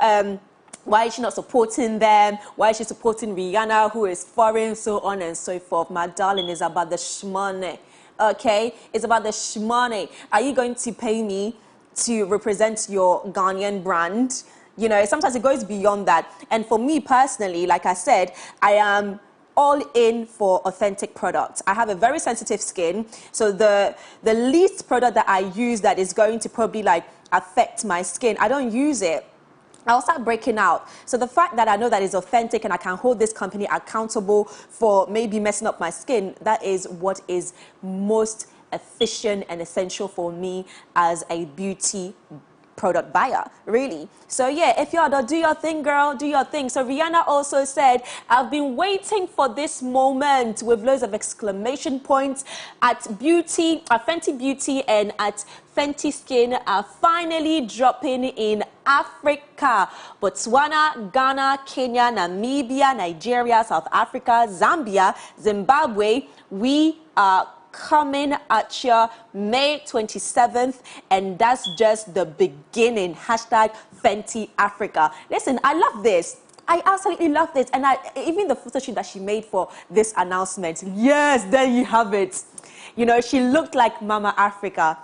why is she not supporting them? Why is she supporting Rihanna, who is foreign, so on and so forth? My darling, it's about the shmoney, okay? It's about the shmoney. Are you going to pay me to represent your Ghanaian brand? You know, sometimes it goes beyond that. And for me personally, like I said, I am all in for authentic products. I have a very sensitive skin, so the least product that I use that is going to probably like affect my skin, I don't use it. I'll start breaking out. So the fact that I know that it's authentic and I can hold this company accountable for maybe messing up my skin, that is what is most efficient and essential for me as a beauty product buyer, really. So yeah, if you're do your thing, girl, do your thing. So Rihanna also said, I've been waiting for this moment, with loads of exclamation points. At Fenty Beauty and at Fenty Skin are finally dropping in Africa. Botswana, Ghana, Kenya, Namibia, Nigeria, South Africa, Zambia, Zimbabwe. We are coming at you May 27th, and that's just the beginning. Hashtag Fenty Africa. Listen, I love this. I absolutely love this. And even the photo shoot that she made for this announcement. Yes, there you have it. You know, she looked like Mama Africa.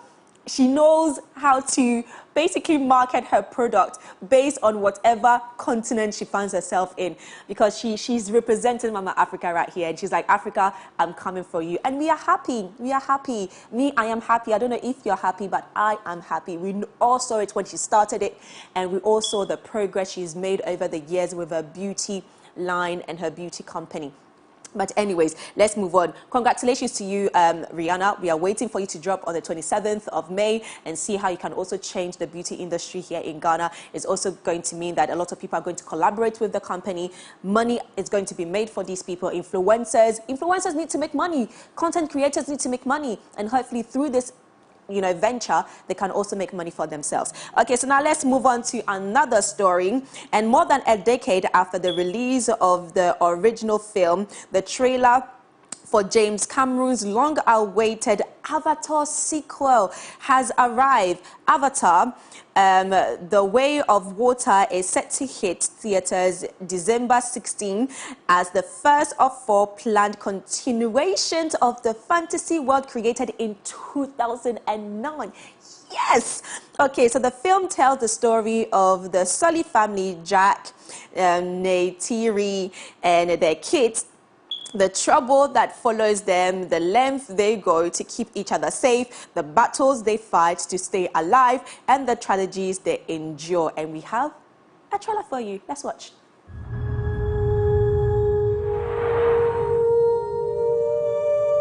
She knows how to basically market her product based on whatever continent she finds herself in, because she's representing Mama Africa right here, and she's like, Africa, I'm coming for you. And we are happy. We are happy. Me, I am happy. I don't know if you're happy, but I am happy. We all saw it when she started it, and we all saw the progress she's made over the years with her beauty line and her beauty company. But anyways, let's move on. Congratulations to you, Rihanna. We are waiting for you to drop on the 27th of May and see how you can also change the beauty industry here in Ghana. It's also going to mean that a lot of people are going to collaborate with the company. Money is going to be made for these people. Influencers need to make money. Content creators need to make money. And hopefully through this venture, they can also make money for themselves. Okay, so now let's move on to another story. And more than a decade after the release of the original film, the trailer for James Cameron's long-awaited Avatar sequel has arrived. Avatar, The Way of Water, is set to hit theaters December 16 as the first of 4 planned continuations of the fantasy world created in 2009. Yes! Okay, so the film tells the story of the Sully family, Jack, Neytiri, and their kids, the trouble that follows them, the length they go to keep each other safe, the battles they fight to stay alive, and the tragedies they endure. And we have a trailer for you. Let's watch.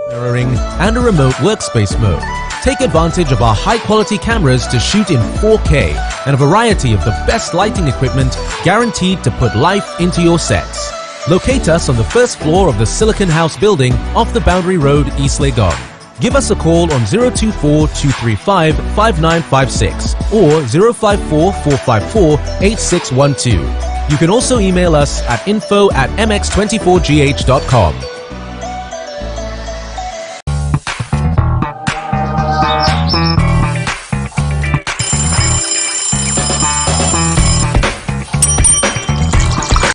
Mirroring and a remote workspace mode. Take advantage of our high-quality cameras to shoot in 4K and a variety of the best lighting equipment guaranteed to put life into your sets. Locate us on the first floor of the Silicon House building off the Boundary Road, East Legon. Give us a call on 024-235-5956 or 054-454-8612. You can also email us at info@mx24gh.com.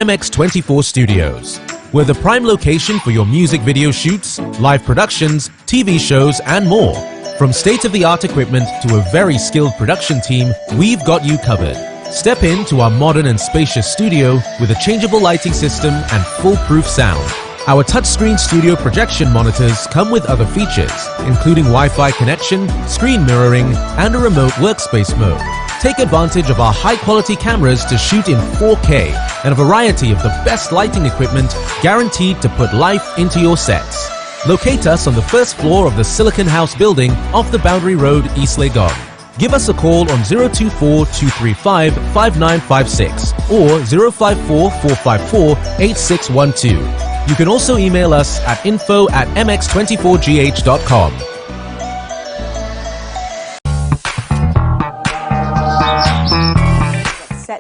MX24 Studios. We're the prime location for your music video shoots, live productions, TV shows, and more. From state-of-the-art equipment to a very skilled production team, we've got you covered. Step into our modern and spacious studio with a changeable lighting system and foolproof sound. Our touchscreen studio projection monitors come with other features, including Wi-Fi connection, screen mirroring, and a remote workspace mode. Take advantage of our high-quality cameras to shoot in 4K and a variety of the best lighting equipment guaranteed to put life into your sets. Locate us on the first floor of the Silicon House building off the Boundary Road, East Legon. Give us a call on 024-235-5956 or 054-454-8612. You can also email us at info@mx24gh.com.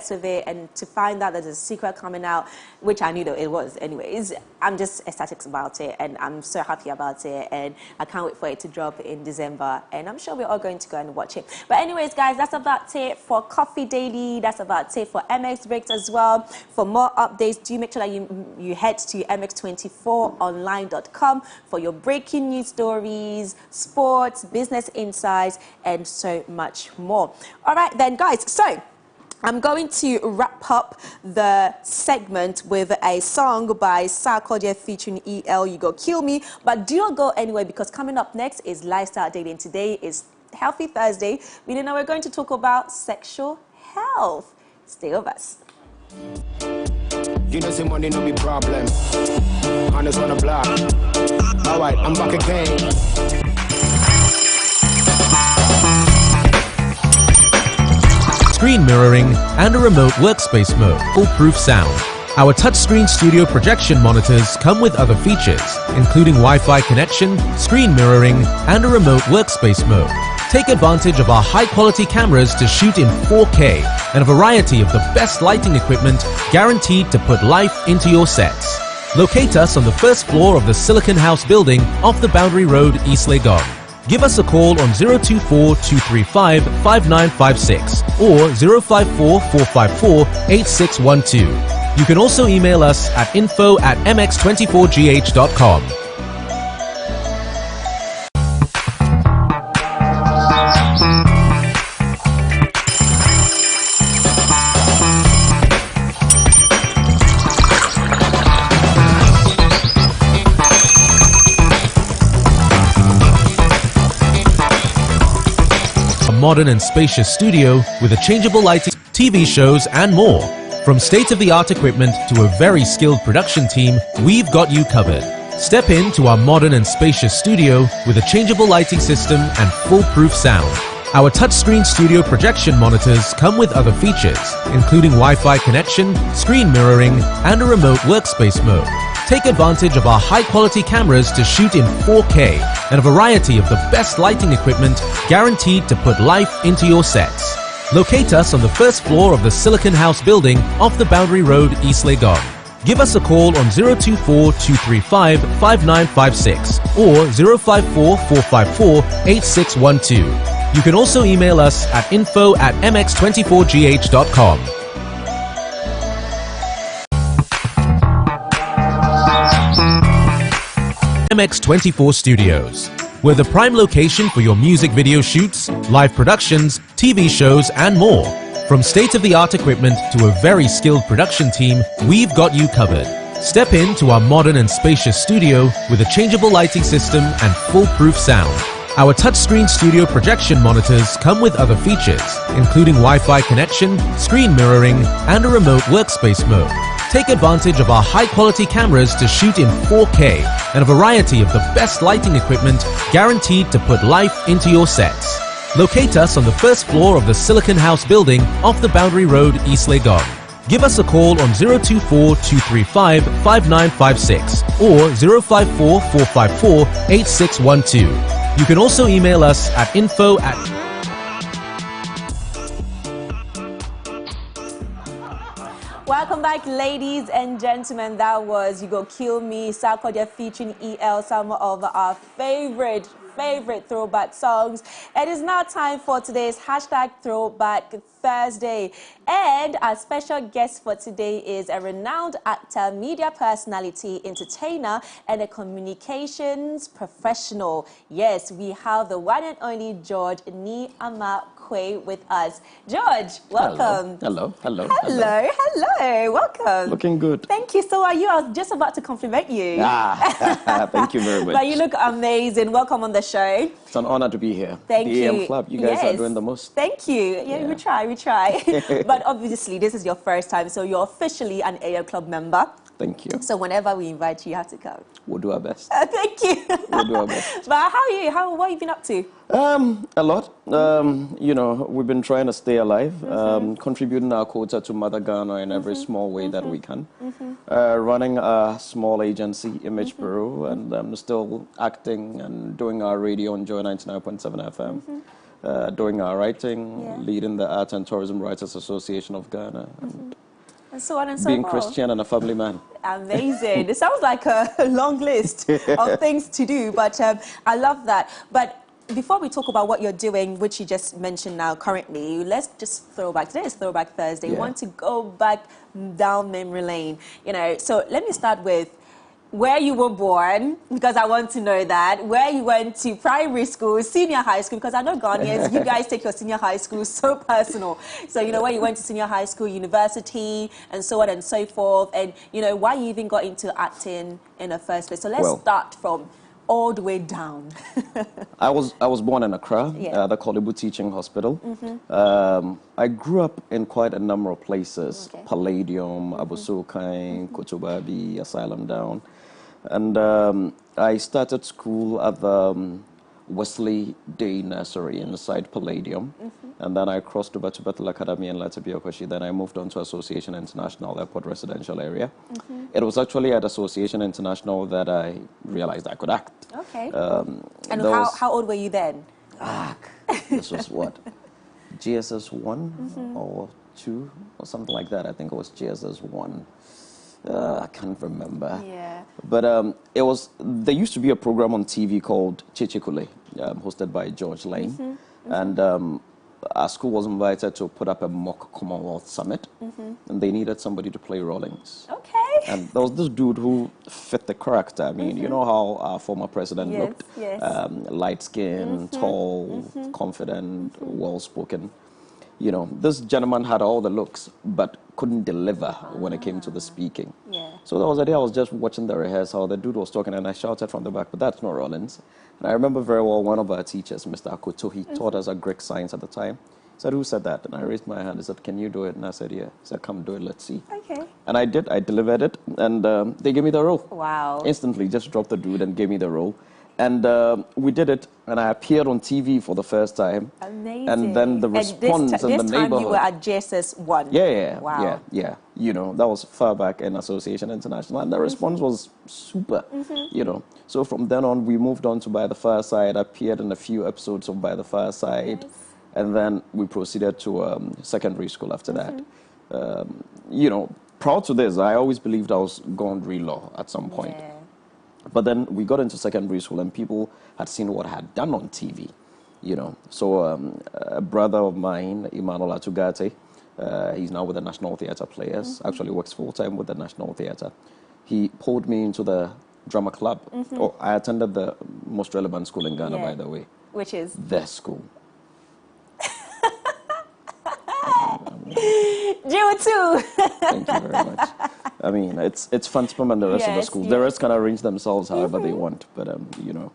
With it, and to find out that there's a sequel coming out, which I knew that it was anyways, I'm just ecstatic about it, and I'm so happy about it, and I can't wait for it to drop in December, and I'm sure we're all going to go and watch it. But anyways, guys, that's about it for Coffee Daily. That's about it for MX Breaks as well. For more updates, do make sure that you head to mx24online.com for your breaking news stories, sports, business insights, and so much more. All right then, guys, so I'm going to wrap up the segment with a song by Sarkodie featuring EL, You Go Kill Me. But do not go anywhere, because coming up next is Lifestyle Daily, and today is Healthy Thursday, meaning that we're going to talk about sexual health. Stay with us. You know, say money no be problem. Honest on the block. All right, I'm back again. screen mirroring, and a remote workspace mode, foolproof sound. Our touchscreen studio projection monitors come with other features, including Wi-Fi connection, screen mirroring, and a remote workspace mode. Take advantage of our high-quality cameras to shoot in 4K and a variety of the best lighting equipment guaranteed to put life into your sets. Locate us on the first floor of the Silicon House building off the Boundary Road, East Legon. Give us a call on 024-235-5956 or 054-454-8612. You can also email us at info@mx24gh.com. Modern and spacious studio with a changeable lighting, TV shows and more. From state-of-the-art equipment to a very skilled production team, we've got you covered. Step into our modern and spacious studio with a changeable lighting system and foolproof sound. Our touchscreen studio projection monitors come with other features, including Wi-Fi connection, screen mirroring, and a remote workspace mode. Take advantage of our high-quality cameras to shoot in 4K and a variety of the best lighting equipment guaranteed to put life into your sets. Locate us on the first floor of the Silicon House building off the Boundary Road, East Legon. Give us a call on 024-235-5956 or 054-454-8612. You can also email us at info@mx24gh.com. MX24 Studios. We're the prime location for your music video shoots, live productions, TV shows, and more. From state-of-the-art equipment to a very skilled production team, we've got you covered. Step into our modern and spacious studio with a changeable lighting system and foolproof sound. Our touchscreen studio projection monitors come with other features, including Wi-Fi connection, screen mirroring, and a remote workspace mode. Take advantage of our high-quality cameras to shoot in 4K and a variety of the best lighting equipment guaranteed to put life into your sets. Locate us on the first floor of the Silicon House building off the Boundary Road, East Legon. Give us a call on 024-235-5956 or 054-454-8612. You can also email us at info@. Welcome back, ladies and gentlemen. That was You Go Kill Me, Sarkodie featuring EL, some of our favorite throwback songs. It is now time for today's #Throwback Thursday. And our special guest for today is a renowned actor, media personality, entertainer, and a communications professional. Yes, we have the one and only George Quaye with us. George, welcome. Hello. Welcome. Looking good. Thank you. So are you? I was just about to compliment you. Thank you very much. But you look amazing. Welcome on the show. It's an honor to be here. Thank you. The AM Club, you guys are doing the most. Thank you. Yeah. we try. But obviously, this is your first time, so you're officially an AM Club member. Thank you. So whenever we invite you have to come. We'll do our best. Thank you. We'll do our best. But how are you? What have you been up to? A lot. We've been trying to stay alive, contributing our quota to Mother Ghana in every small way that we can. Running a small agency, Image Bureau, and still acting and doing our radio on Joy 99.7 FM. Doing our writing, leading the Art and Tourism Writers Association of Ghana. And so on and so being forth. Christian and a family man. Amazing. It sounds like a long list of things to do, but I love that. But before we talk about what you're doing, which you just mentioned now currently, let's just throw back. Today is Throwback Thursday. We want to go back down memory lane. So let me start with where you were born, because I want to know that, where you went to primary school, senior high school, because I know Ghanaians, you guys take your senior high school so personal. So, where you went to senior high school, university, and so on and so forth, and, why you even got into acting in the first place. So let's start from all the way down. I was born in Accra, the Kolibu Teaching Hospital. I grew up in quite a number of places, Palladium, Abosokai, Kotobabi, Asylum Down. And I started school at the Wesley Day Nursery inside Palladium. And then I crossed over to Bethel Academy in Latibiokoshi. Then I moved on to Association International Airport Residential Area. It was actually at Association International that I realized I could act. Okay. And how old were you then? This was what? GSS 1 or 2 or something like that. I think it was GSS 1. I can't remember. Yeah. But there used to be a program on TV called Chichikule, hosted by George Quaye. And our school was invited to put up a mock Commonwealth Summit. And they needed somebody to play Rawlings. Okay. And there was this dude who fit the character. I mean, you know how our former president looked? Yes. Light-skinned, tall, confident, well-spoken. You know, this gentleman had all the looks, but couldn't deliver when it came to the speaking. Yeah. So that was the day I was just watching the rehearsal. The dude was talking, and I shouted from the back, but that's not Rollins. And I remember very well one of our teachers, Mr. Akoto, he taught us a Greek science at the time. He said, who said that? And I raised my hand. He said, can you do it? And I said, yeah. He said, come do it, let's see. Okay. And I did. I delivered it, and they gave me the role. Wow. Instantly, just dropped the dude and gave me the role. And we did it, and I appeared on TV for the first time. Amazing. And then the response in the neighborhood. This time you were at JSS 1. Yeah. Wow. Yeah. You know, that was far back in Association International, and the response was super, you know. So from then on, we moved on to By the Fireside, appeared in a few episodes of By the Fireside, and then we proceeded to secondary school after that. You know, prior to this, I always believed I was going to read law at some point. Yeah. But then we got into secondary school, and people had seen what I had done on TV, you know. So a brother of mine, Emmanuel Atugate, he's now with the National Theatre Players, actually works full-time with the National Theatre. He pulled me into the drama club. Oh, I attended the most relevant school in Ghana, by the way. Which is? The school. You too. Thank you very much. I mean, it's Fansperm and the rest of the school. The rest can arrange themselves however they want. But, you know,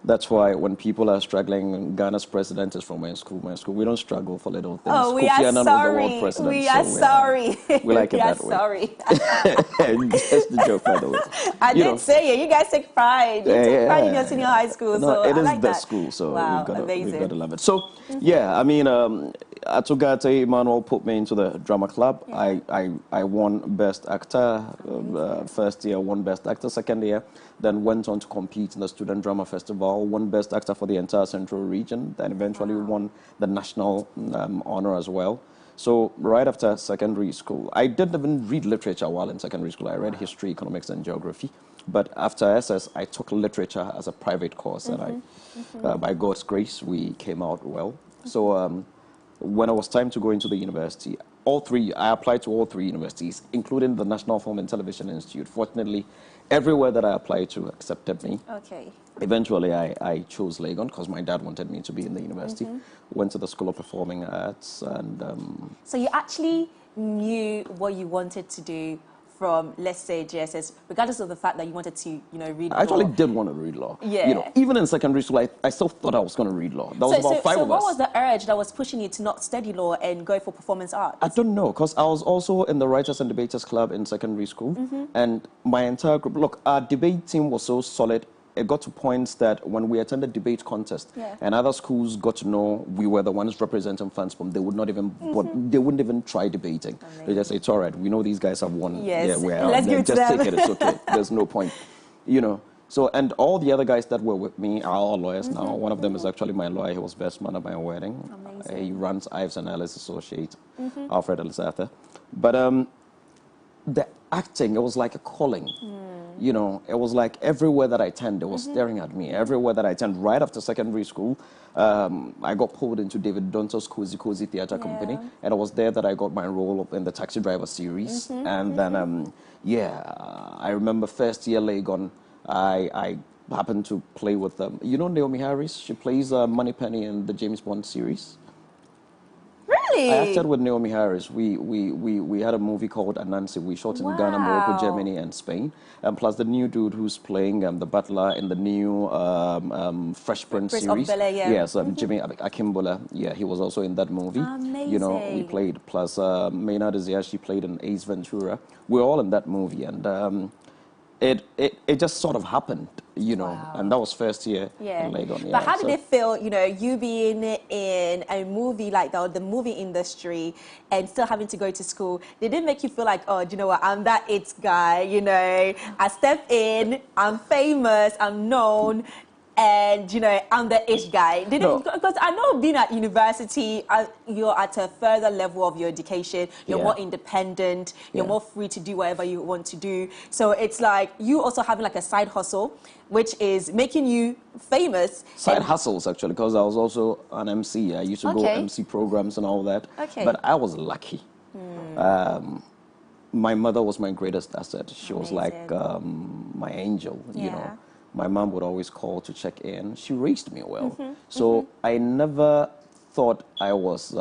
that's why when people are struggling, Ghana's president is from my school. We don't struggle for little things. Oh, we are sorry. We are sorry. We like it that way. Sorry. Just the joke, by the way. I did say it. You guys take pride. You take pride in your senior high school. No, so it is like the that. school, so Wow, we've got to love it. So, yeah, I mean, Atugate Emmanuel put me into the drama club. Yeah. I won Best Actor first year, won Best Actor second year, then went on to compete in the Student Drama Festival, won Best Actor for the entire Central Region, then eventually won the national honor as well. So right after secondary school, I didn't even read literature while in secondary school. I read history, economics, and geography. But after SS, I took literature as a private course, and by God's grace, we came out well. So when it was time to go into the university, I applied to all three universities, including the National Film and Television Institute. Fortunately, everywhere that I applied to accepted me. Okay. Eventually, I chose Legon because my dad wanted me to be in the university. Went to the School of Performing Arts, and so you actually knew what you wanted to do from, let's say, JSS, regardless of the fact that you wanted to, read law. I actually did want to read law. Yeah. Even in secondary school, I still thought I was going to read law. There was about five of us. So what was the urge that was pushing you to not study law and go for performance arts? I don't know, because I was also in the Writers and Debaters Club in secondary school, and my entire group, look, our debate team was so solid. It got to points that when we attended debate contest and other schools got to know we were the ones representing Fansperm, they would not even, they wouldn't even try debating. Amazing. They just say, it's all right, we know these guys have won. Yes. Yeah, let's give it to just them. take it, it's okay. There's no point, So, and all the other guys that were with me are all lawyers now. One of them is actually my lawyer. He was best man at my wedding. He runs Ives and Ellis Associates, Alfred Elizatha. But the acting, it was like a calling. It was like everywhere that I turned, they were staring at me. Everywhere that I turned, right after secondary school, I got pulled into David Donto's Cozy Cozy Theatre Company, and it was there that I got my role in the Taxi Driver series. And then, I remember first year Legon, I happened to play with them. Naomi Harris? She plays Moneypenny in the James Bond series. Really? I acted with Naomi Harris. We had a movie called Anansi. We shot in Ghana, Morocco, Germany, and Spain. And plus the new dude who's playing the butler in the new Fresh Prince series. Of Bel-Air, Yes, Jimmy Akimbola. Yeah, he was also in that movie. Amazing. We played. Plus Maynard Izia, she played in Ace Ventura. We're all in that movie. And it just sort of happened, you know, and that was first year in Legon. But how did it feel, you know, you being in a movie like the movie industry and still having to go to school? Did it make you feel like, oh, do you know what, I'm that it guy, you know, I step in, I'm famous, I'm known, and, you know, I'm the ish guy? Because I know being at university, you're at a further level of your education, you're more independent, you're more free to do whatever you want to do. So it's like you also having like a side hustle, which is making you famous. Side hustles, actually, because I was also an MC. I used to go MC programs and all that. But I was lucky. My mother was my greatest asset. She was like my angel, you know. My mom would always call to check in. She raised me well. So I never thought I was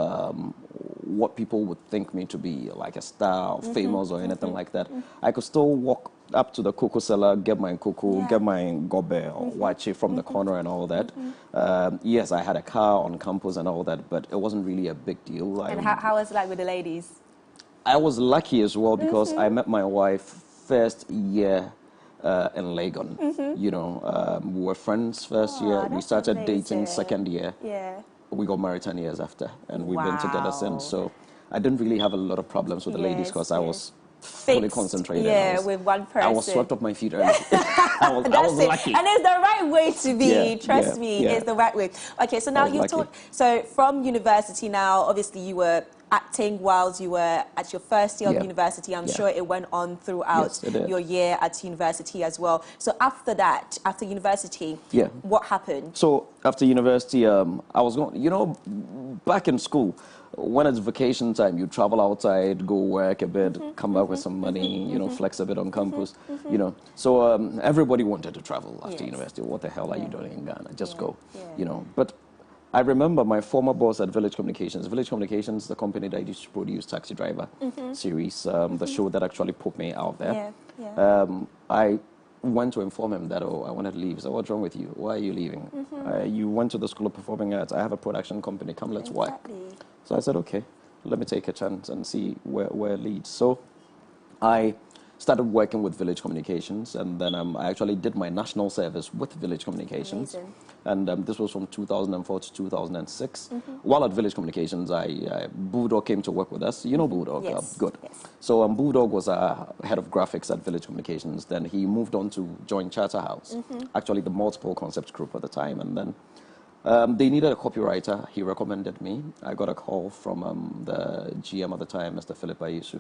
what people would think me to be, like a star or famous or anything like that. I could still walk up to the cocoa cellar, get my cocoa, get my gobe or wache from the corner and all that. Yes, I had a car on campus and all that, but it wasn't really a big deal. And how was it like with the ladies? I was lucky as well because I met my wife first year in Legon. You know, we were friends first year. We started dating second year. We got married 10 years after, and we've been together since. So I didn't really have a lot of problems with the ladies because I was fully concentrated. With one person. I was swept off my feet early. I was lucky. And it's the right way to be. Trust me, it's the right way. Okay, so now you talk. So from university now, obviously you were acting whilst you were at your first year of university. I'm sure it went on throughout your year at university as well. So after that, after university, what happened? So after university, I was going, you know, back in school, when it's vacation time, you travel outside, go work a bit, come back with some money, you know, flex a bit on campus, you know. So everybody wanted to travel after university. What the hell are you doing in Ghana? Just go, you know. But I remember my former boss at Village Communications. Village Communications, the company that used to produce Taxi Driver series, the show that actually put me out there. I went to inform him that, I wanted to leave. So what's wrong with you? Why are you leaving? You went to the School of Performing Arts. I have a production company. Come, let's work. So I said, okay, let me take a chance and see where it leads. So I started working with Village Communications, and then I actually did my national service with Village Communications. And this was from 2004 to 2006. While at Village Communications, Bulldog came to work with us. You know Bulldog? Good. So Bulldog was head of graphics at Village Communications. Then he moved on to join Charterhouse, actually the multiple concepts group at the time. And then they needed a copywriter. He recommended me. I got a call from the GM at the time, Mr. Philip Ayusu.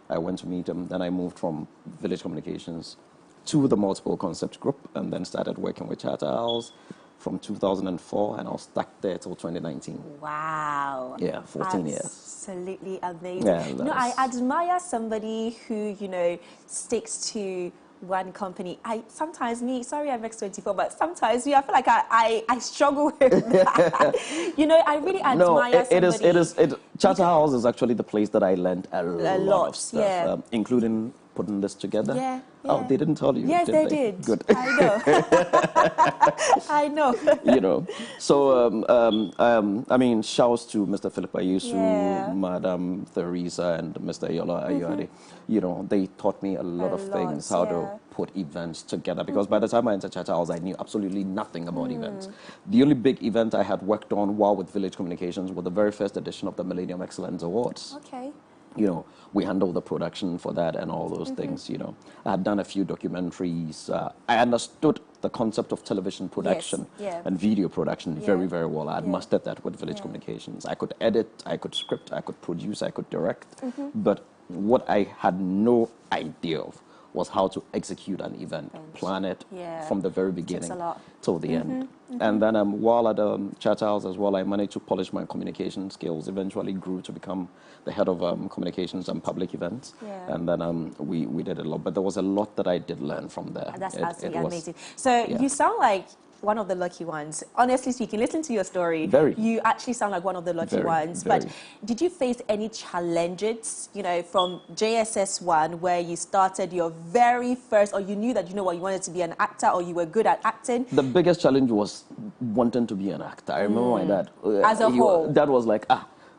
I went to meet him. Then I moved from Village Communications to the multiple concept group, and then started working with Charterhouse from 2004, and I was stuck there till 2019. Wow. Yeah, 14 years. Absolutely amazing. You know, I admire somebody who, you know, sticks to one company. Sometimes sorry I'm X24, but sometimes I feel like I struggle with that. You know, I really admire somebody. Charterhouse is actually the place that I learned a lot of stuff, including putting this together. Oh, they didn't tell you? Yes, they did. Good. I know. I know. You know, so I mean, shouts to Mr. Philip Ayusu, Madam Theresa, and Mr. Yola Ayuade. You know, they taught me a lot of things, how to put events together. Because by the time I entered Charterhouse, I knew absolutely nothing about events. The only big event I had worked on while with Village Communications was the very first edition of the Millennium Excellence Awards. Okay. You know, we handled the production for that and all those things, you know. I had done a few documentaries. I understood the concept of television production and video production very, very well. I had mastered that with Village Communications. I could edit, I could script, I could produce, I could direct. But what I had no idea of was how to execute an event, plan it from the very beginning till the end. And then while at Charterhouse as well, I managed to polish my communication skills, eventually grew to become the head of communications and public events. And then we did a lot, but there was a lot that I did learn from there. That's absolutely amazing. So you sound like one of the lucky ones. Honestly speaking, listen to your story. You actually sound like one of the lucky ones. But did you face any challenges, you know, from JSS1, where you started your very first, or you knew that, you know what, you wanted to be an actor, or you were good at acting? The biggest challenge was wanting to be an actor. I remember my dad. As a whole. Dad was like,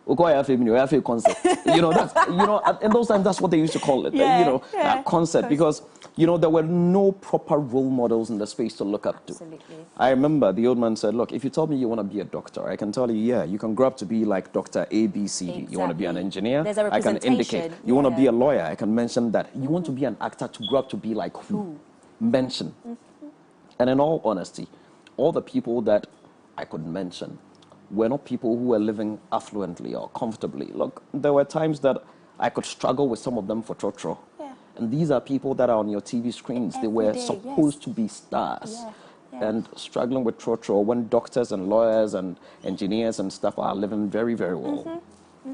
concept. In those times, that's what they used to call it. That concept, because there were no proper role models in the space to look up to. Absolutely. I remember the old man said, "Look, if you tell me you want to be a doctor, I can tell you, yeah, you can grow up to be like Dr. A, B, C, D. Exactly. You want to be an engineer, There's a I can indicate. You want to be a lawyer, I can mention that. You want to be an actor, to grow up to be like who? Mention." And in all honesty, all the people that I could mention were not people who were living affluently or comfortably. Look, there were times that I could struggle with some of them for trotro. Yeah. And these are people that are on your TV screens. They were supposed to be stars. And struggling with trotro when doctors and lawyers and engineers and stuff are living very, very well.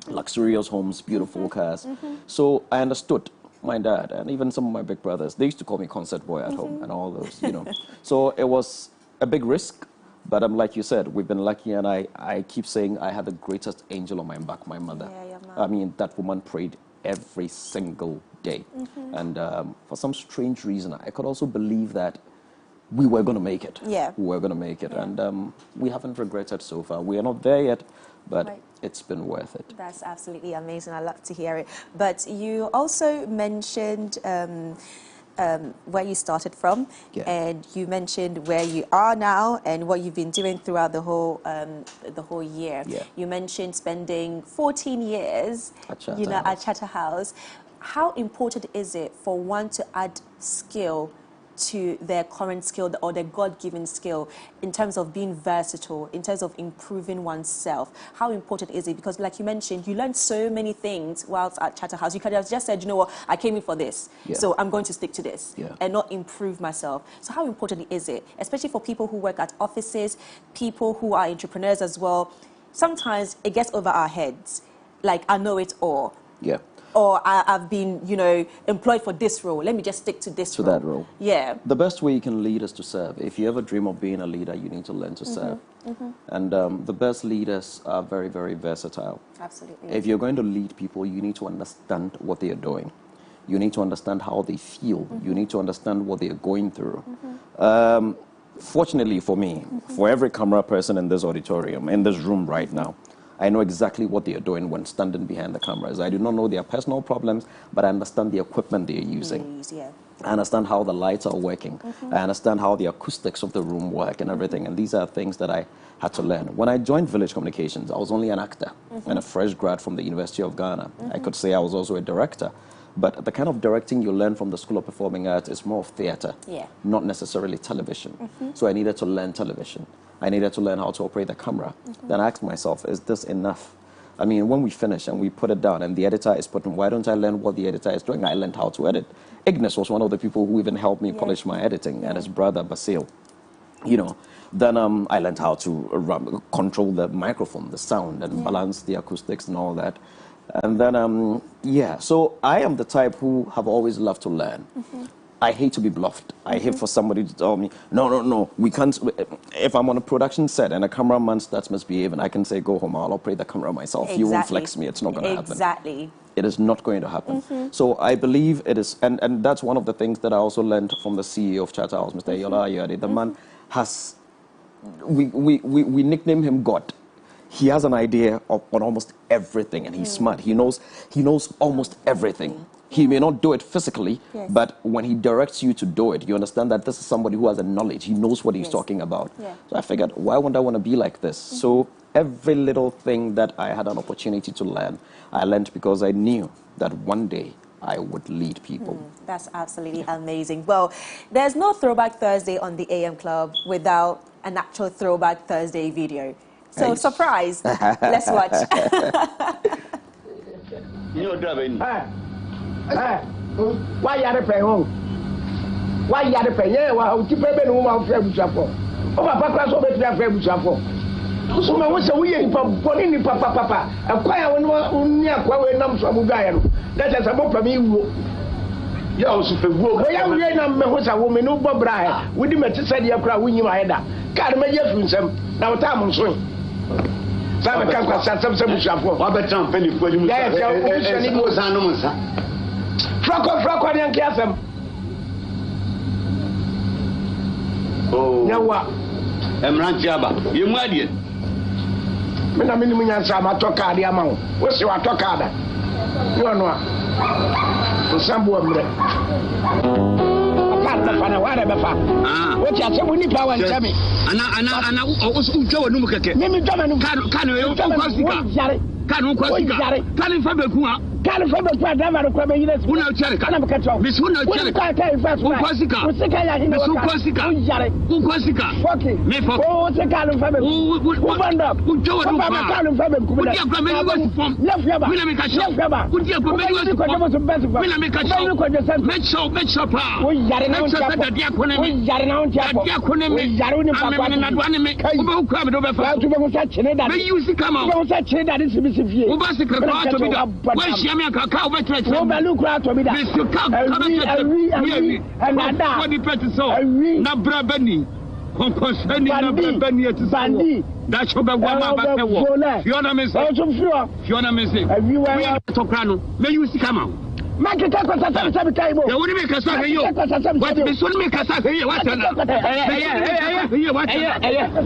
Luxurious homes, beautiful cars. So I understood my dad and even some of my big brothers. They used to call me concert boy at home and all those, So it was a big risk. But like you said, we've been lucky, and I keep saying I had the greatest angel on my back, my mother. I mean, that woman prayed every single day. And for some strange reason, I could also believe that we were going to make it. Yeah. We were going to make it. And we haven't regretted so far. We are not there yet, but it's been worth it. That's absolutely amazing. I love to hear it. But you also mentioned where you started from, and you mentioned where you are now and what you've been doing throughout the whole year. You mentioned spending 14 years, at Charterhouse. How important is it for one to add skill to their current skill or their God-given skill in terms of being versatile, in terms of improving oneself? How important is it? Because like you mentioned, you learned so many things whilst at Charterhouse. You could have just said, you know what, I came in for this, so I'm going to stick to this and not improve myself. So how important is it, especially for people who work at offices, people who are entrepreneurs as well? Sometimes it gets over our heads, like I know it all. Or I've been, employed for this role. Let me just stick to this role. To that role. Yeah. The best way you can lead is to serve. If you ever dream of being a leader, you need to learn to serve. And the best leaders are very, very versatile. Absolutely. If you're going to lead people, you need to understand what they are doing. You need to understand how they feel. You need to understand what they are going through. Fortunately for me, for every camera person in this auditorium, in this room right now, I know exactly what they are doing when standing behind the cameras. I do not know their personal problems, but I understand the equipment they are using. I understand how the lights are working. I understand how the acoustics of the room work and everything. And these are things that I had to learn. When I joined Village Communications, I was only an actor and a fresh grad from the University of Ghana. I could say I was also a director. But the kind of directing you learn from the School of Performing Arts is more of theater, not necessarily television. So I needed to learn television. I needed to learn how to operate the camera. Then I asked myself, is this enough? I mean, when we finish and we put it down and the editor is putting, why don't I learn what the editor is doing? I learned how to edit. Ignis was one of the people who even helped me polish my editing, and his brother, Basil. Then I learned how to control the microphone, the sound, and balance the acoustics and all that. And then, so I am the type who have always loved to learn. I hate to be bluffed. I hate for somebody to tell me, no, we can't. If I'm on a production set and a cameraman starts misbehaving, I can say, go home, I'll operate the camera myself. You won't flex me, it's not going to happen. Exactly. It is not going to happen. So I believe it is, and that's one of the things that I also learned from the CEO of Charterhouse, Mr. Yola Ayade. The man has, we nickname him God. He has an idea on almost everything, and he's smart. He knows almost everything. He may not do it physically, but when he directs you to do it, you understand that this is somebody who has a knowledge. He knows what he's talking about. So I figured, why would I want to be like this? So every little thing that I had an opportunity to learn, I learned because I knew that one day I would lead people. That's absolutely amazing. Well, there's no Throwback Thursday on the AM Club without an actual Throwback Thursday video. So, surprise. Let's watch. Why you are paying home? Why you are paying? Yeah, well, keep paying home of friends. Oh, Papa, class over to their friends. So, my was a weird papa, a quiet one near Quaye Nam from Ugaya. That is about for me. You also feel I am here now, was a woman who Bobra. We didn't say the opera when you are head. Can't make you from now, time on swing. Some can't pass some shop. Robert Trump, penny for you. Yes, it was animals. Frock, and Cassam. Oh, now what? Emran Jabba, you might. na minimum nyansa ma to card ya ma wo se wa to card yo no a nsambo amre card ba fa na wa da ba fa wo ti ase woni pa wa ntame ana o twa wonu keke mi twa manu kan yo ko sika kan ko sika kan fa be ku a kan fa be ku a driver ko be yire su una chere kan ka twa bis una chere ka ko sika ya hina ko sika ko sika me fo o se kan fa be ku banda ku twa wonu pa kan fa be ku da ku dia ko me ni fom mi na me ka show ku dia ko me ni fom mi na me ka show make sure pa o yare na on cha da dia ko ne mi yare na on cha dia ko ne mi yare ni pa kwa na do ne mi o be ku am do be fa tu be mu sa chene da me use kama o be mu sa chene da ni sibi sifie o ba secret ko to bi da we shia me ka o be tre tre o be lu kra to bi da me su ka be tre mi na da what the person so na bra bani konkosani na bra bani eti bandi da cho be wa ma ba pe wo fiona me say fiona me say we to kra no me use kama Maki kako sasa sabi kaibo. Ya woni me kasa heyo. What me so me kasa heyo what na.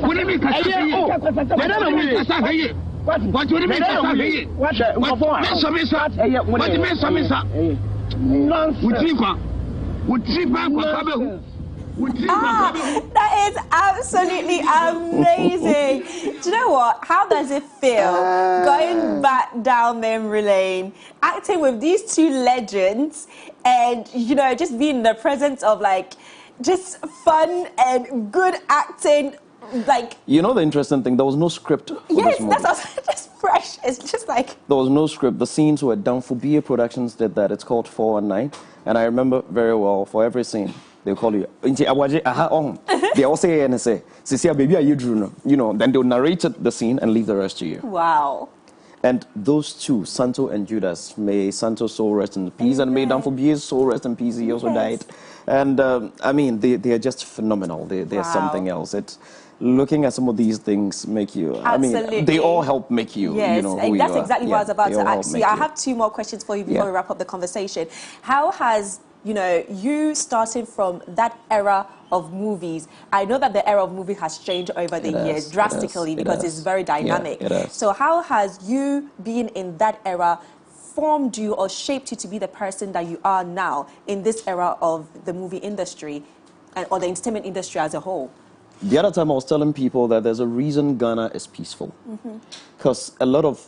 Woni me kasa heyo. Wada na me kasa heyo. What woni me kasa heyo. What me so me sa. What me so me sa. Nonsense. Utri ba kwa be hu. That is absolutely amazing. Do you know what? How does it feel going back down memory lane, acting with these two legends, and you know, just being in the presence of like just fun and good acting? Like, you know, the interesting thing, there was no script for yes, this movie. that's just fresh. It's just like there was no script. The scenes were done. For BA Productions did that. It's called 419, and I remember very well for every scene. They call you. They all say and say, baby, are you drew? You know, then they'll narrate the scene and leave the rest to you. Wow. And those two, Santo and Judas, may Santo's soul rest in peace, and may Danfobia's soul rest in peace. He also died. And I mean, they are just phenomenal. They are something else. It's looking at some of these things make you. Absolutely. I mean, they all help make you. Yes, you know, who that's you exactly what I was about to ask you. I have two more questions for you before we wrap up the conversation. How has you starting from that era of movies, I know that the era of movie has changed over the years drastically because it's very dynamic. So how has you being in that era formed you or shaped you to be the person that you are now in this era of the movie industry or the entertainment industry as a whole? The other time I was telling people that there's a reason Ghana is peaceful. Because a lot of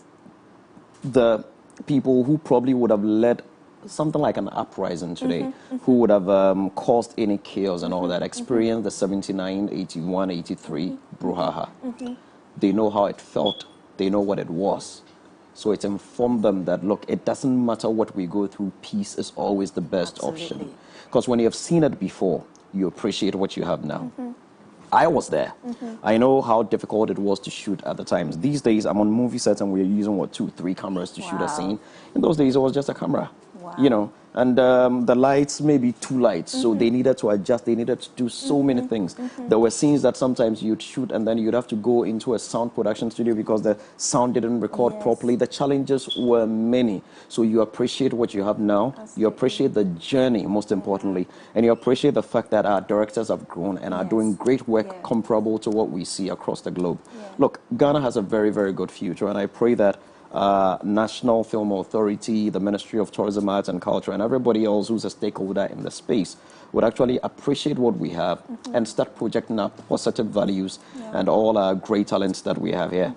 the people who probably would have led something like an uprising today, who would have caused any chaos and all that, experienced the 79, 81, 83 brouhaha. They know how it felt. They know what it was. So it informed them that, look, it doesn't matter what we go through, peace is always the best option. Because when you have seen it before, you appreciate what you have now. I was there. I know how difficult it was to shoot at the times. These days, I'm on movie sets and we're using, 2, 3 cameras to shoot a scene. In those days, it was just a camera. You know, and the lights, maybe 2 lights, so they needed to adjust, they needed to do so many things. There were scenes that sometimes you'd shoot and then you'd have to go into a sound production studio because the sound didn't record properly. The challenges were many, so you appreciate what you have now, you appreciate the journey most importantly, and you appreciate the fact that our directors have grown and are doing great work comparable to what we see across the globe. Look, Ghana has a very, very good future, and I pray that National Film Authority, the Ministry of Tourism, Arts and Culture, and everybody else who's a stakeholder in the space would actually appreciate what we have and start projecting our positive values and all our great talents that we have here.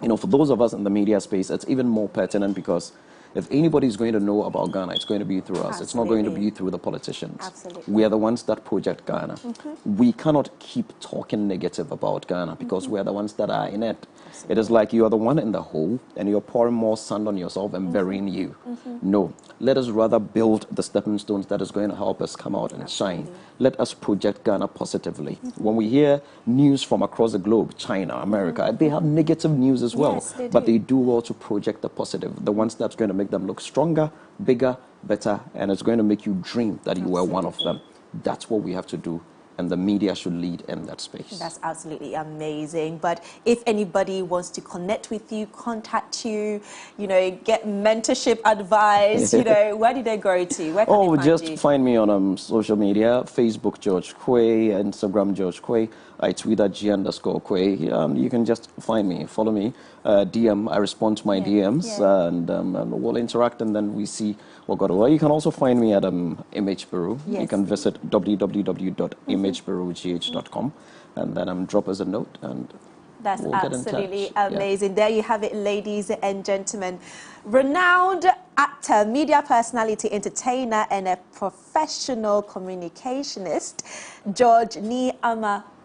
You know, for those of us in the media space, it's even more pertinent because if anybody's going to know about Ghana, it's going to be through us. It's not going to be through the politicians. We are the ones that project Ghana. We cannot keep talking negative about Ghana because we are the ones that are in it. It is like you are the one in the hole and you're pouring more sand on yourself and burying you. No, let us rather build the stepping stones that is going to help us come out and shine. Let us project Ghana positively. When we hear news from across the globe, China, America, they have negative news as well. But they do well to project the positive, the ones that's going to make them look stronger, bigger, better, and it's going to make you dream that you were one of them. That's what we have to do and the media should lead in that space. That's absolutely amazing. But if anybody wants to connect with you, contact you, get mentorship advice, where did they go to? Where can they find you? Find me on social media, Facebook George Quaye, Instagram George Quaye. I tweet at G_Quaye. You can just find me, follow me, DM. I respond to my DMs, and we'll interact, and then we see what got over. You can also find me at Image Bureau. Yes. You can visit www.imagebureaugh.com, and then drop us a note, and that's we'll absolutely amazing. There you have it, ladies and gentlemen. Renowned actor, media personality, entertainer, and a professional communicationist, George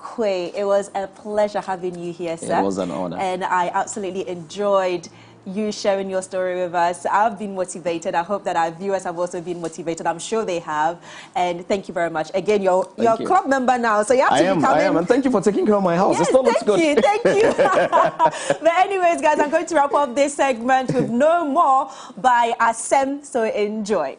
Quaye. It was a pleasure having you here, sir. It was an honor. And I absolutely enjoyed you sharing your story with us. I've been motivated. I hope that our viewers have also been motivated. I'm sure they have. And thank you very much. Again, you're a club member now, so you have to be coming. I am, and thank you for taking care of my house. Yes, it still looks good. Thank you. But anyways, guys, I'm going to wrap up this segment with No More by Asem, so enjoy.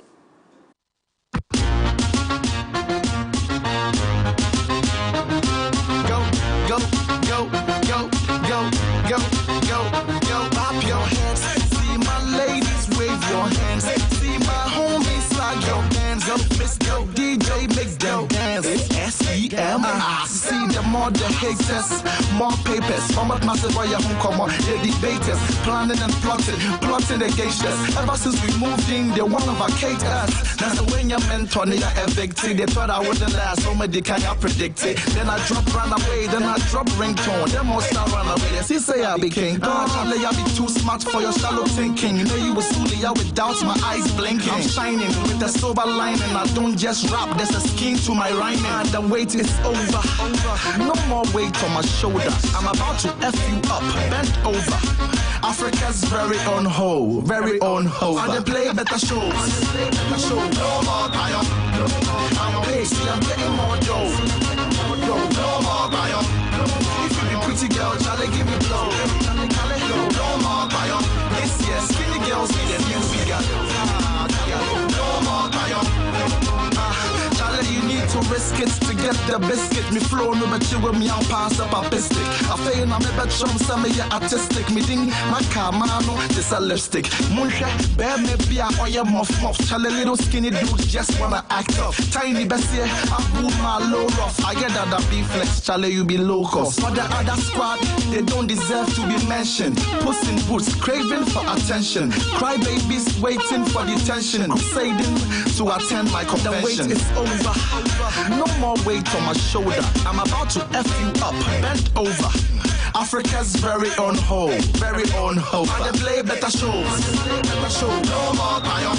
Clap your hands. See my ladies, wave your hands. See my homies, slide your hands. Go, Miss Go, DJ, make them dance. SEM. I see them more the haters, more papers. Mama massive why you home come on. The debaters, planning and plotting against us. Ever since we moved in, they want to vacate us. That's the way your mentor need a evicted. They thought I wouldn't last, so many can I predict it. Then I drop run away, then I drop ringtone. Then more start run away. Yes, he say I be king. God, I be too smart for your shallow thinking. You know you was fully out without my eyes blinking. I'm shining with a sober line, and I don't just rap. There's a scheme to my rhyming. The wait is over. No more weight on my shoulder. I'm about to F you up. Bend over. Africa's very on hold, very on hold. And they play better shows. No more fire. I'm pace, I'm getting more dough. No more fire. If you be pretty girl, Charlie, give me blow. No more fire. This year, skinny girls need a new figure. No more fire. Charlie, you need to risk it to get the biscuit. Me flow no but you with me I'll pass up a biscuit. I feel na me bet chum some me artistic. Me ding my car mano this a lipstick. Munche bear me be a oya muff. Charlie little skinny dude just wanna act up. Tiny Bessie, I boom my low rough. I get that be flex. Charlie you be low cost. For the other squad, they don't deserve to be mentioned. Puss in boots, craving for attention. Cry babies waiting for detention. Crusading to attend my convention. The wait is over. No more weight on my shoulder. I'm about to F you up. Bend over. Africa's very on hold. Very on hold. And they play better shows. No more fire.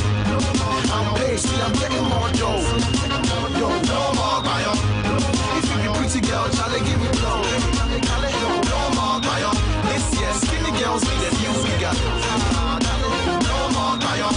I'm paced. I'm getting more dough. No more fire. If you be pretty girl, Charlie, give me blow. No more fire. This year, skinny girls need a new figure. No more fire.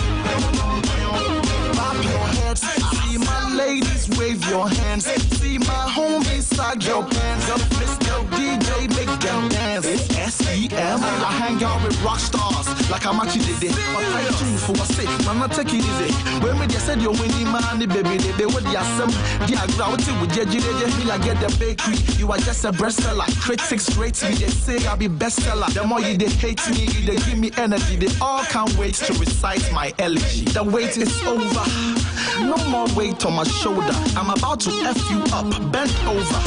Clap your heads. See my ladies, wave your hands. See my homies, sag your pants. Miss Go, DJ, make them dance. SEM. I hang out with rock stars like I'm actually did it. But I do for a sake, man, I take it easy. When me they said you're winning money, baby, they would the assem. They are grouty with JJ, me I get the bakery. You are just a bestseller. Critics rate me, they say I'll be bestseller. The more you they hate me, they give me energy. They all can't wait to recite my elegy. The wait is over. No more weight on my shoulder. I'm about to F you up. Bend over.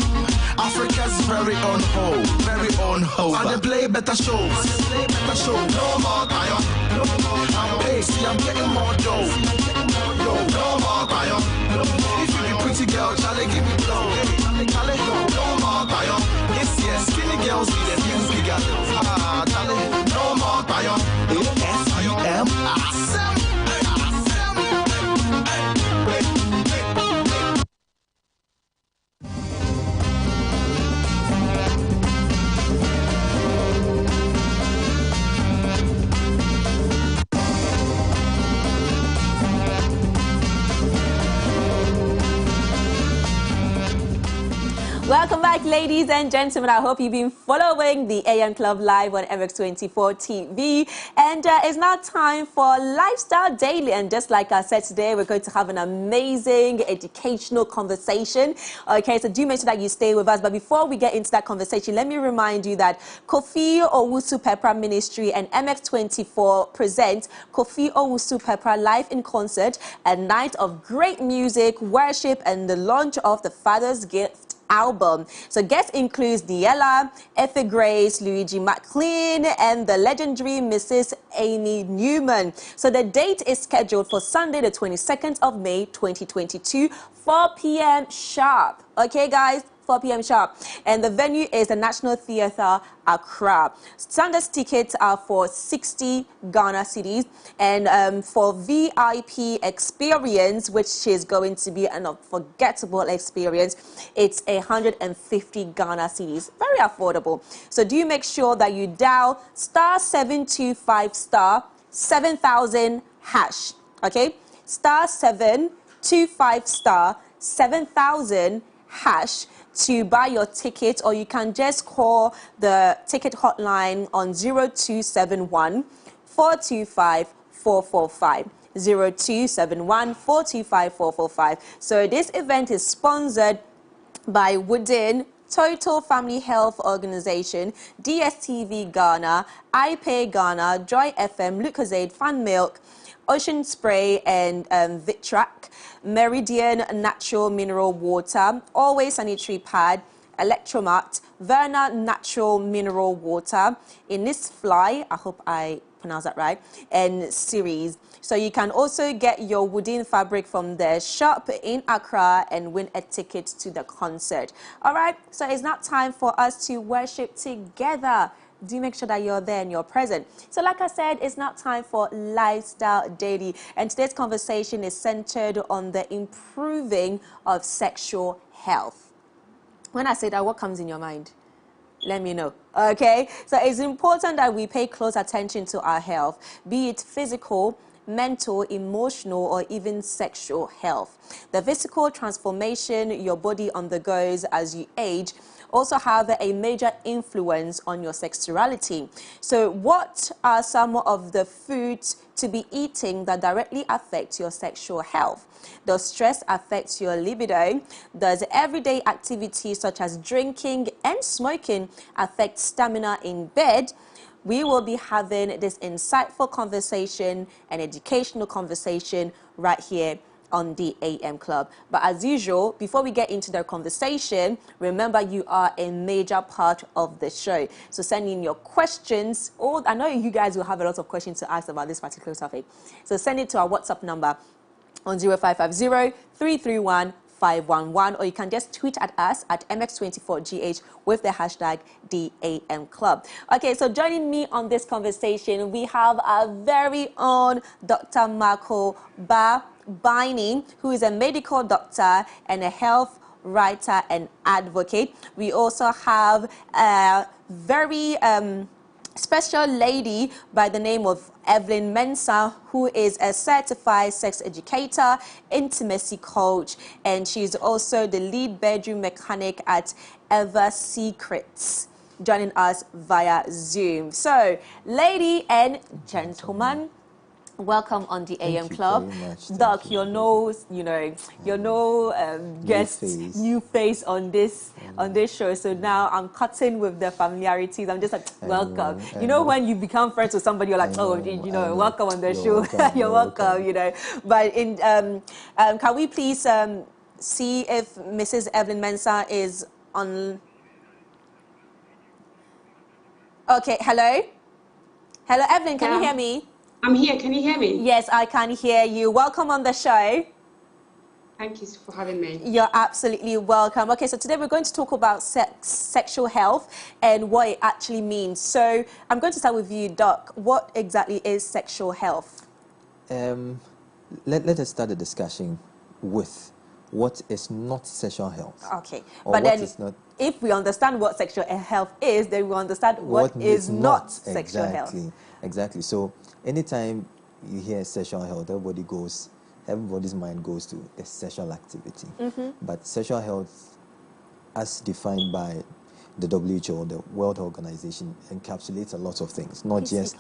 Africa's very on hold. Very on hold. And they play better shows. No more fire. I'm paced. I'm getting more dough. No more fire. If you be pretty girl, Charlie, give me blow. No more fire. This year, skinny girls need a new figure. Charlie, no more fire. SEM. Awesome. Welcome back, ladies and gentlemen. I hope you've been following the AM Club live on MX24 TV. And it's now time for Lifestyle Daily. And just like I said today, we're going to have an amazing educational conversation. Okay, so do make sure that you stay with us. But before we get into that conversation, let me remind you that Kofi Owusu Pepra Ministry and MX24 present Kofi Owusu Pepra live in concert, a night of great music, worship, and the launch of the Father's Gift album. So guests includes Diella, Effie Grace, Luigi McLean, and the legendary Mrs. Amy Newman. So the date is scheduled for Sunday, the 22nd of May, 2022, 4 p.m. sharp. Okay, guys? 4 p.m. sharp. And the venue is the National Theatre, Accra. Standard tickets are for 60 Ghana cedis. And for VIP experience, which is going to be an unforgettable experience, it's 150 Ghana cedis. Very affordable. So do make sure that you dial *725*7000#. Okay? *725*7000# to buy your ticket, or you can just call the ticket hotline on 0271 425 445. 0271 425 445. So this event is sponsored by Wooden, Total Family Health Organization, DSTV Ghana, iPay Ghana, Joy FM, Lucozade, Fan Milk, Ocean Spray, and Vitrac, Meridian Natural Mineral Water, Always Sanitary Pad, Electromat, Verna Natural Mineral Water, Innisfly, I hope I pronounce that right, and Series. So you can also get your wooden fabric from their shop in Accra and win a ticket to the concert. All right, so it's now time for us to worship together. Do make sure that you're there and you're present. So like I said, it's now time for Lifestyle Daily. And today's conversation is centered on the improving of sexual health. When I say that, what comes in your mind? Let me know. Okay? So it's important that we pay close attention to our health, be it physical, mental, emotional, or even sexual health. The physical transformation your body undergoes as you age also have a major influence on your sexuality. So what are some of the foods to be eating that directly affect your sexual health? Does stress affect your libido? Does everyday activities such as drinking and smoking affect stamina in bed? We will be having this insightful conversation and educational conversation right here on the AM Club. But as usual, before we get into the conversation, remember you are a major part of the show. So send in your questions. I know you guys will have a lot of questions to ask about this particular topic. So send it to our WhatsApp number on 0550 331 511, or you can just tweet at us at MX24GH with the hashtag DAM Club. Okay, so joining me on this conversation, we have our very own Dr. Marco Bini, who is a medical doctor and a health writer and advocate. We also have a very special lady by the name of Evelyn Mensah, who is a certified sex educator, intimacy coach, and she's also the lead bedroom mechanic at Ever Secrets, joining us via Zoom. So, lady and gentlemen, welcome on the AM Club. Doc, you're no guest, new face on this show. So now I'm cutting with the familiarities. I'm just like, welcome. You know, when you become friends with somebody, you're like, welcome on the show. You're welcome. You know. But can we please see if Mrs. Evelyn Mensah is on? Okay. Hello, Evelyn. Can you hear me? I'm here. Can you hear me? Yes, I can hear you. Welcome on the show. Thank you for having me. You're absolutely welcome. Okay, so today we're going to talk about sexual health and what it actually means. So I'm going to start with you, Doc. What exactly is sexual health? Let us start the discussion with what is not sexual health. Okay, but then if we understand what sexual health is, then we understand what is not sexual health. Exactly. So anytime you hear sexual health, everybody's mind goes to a sexual activity. But sexual health as defined by the WHO, the World Organization, encapsulates a lot of things, not just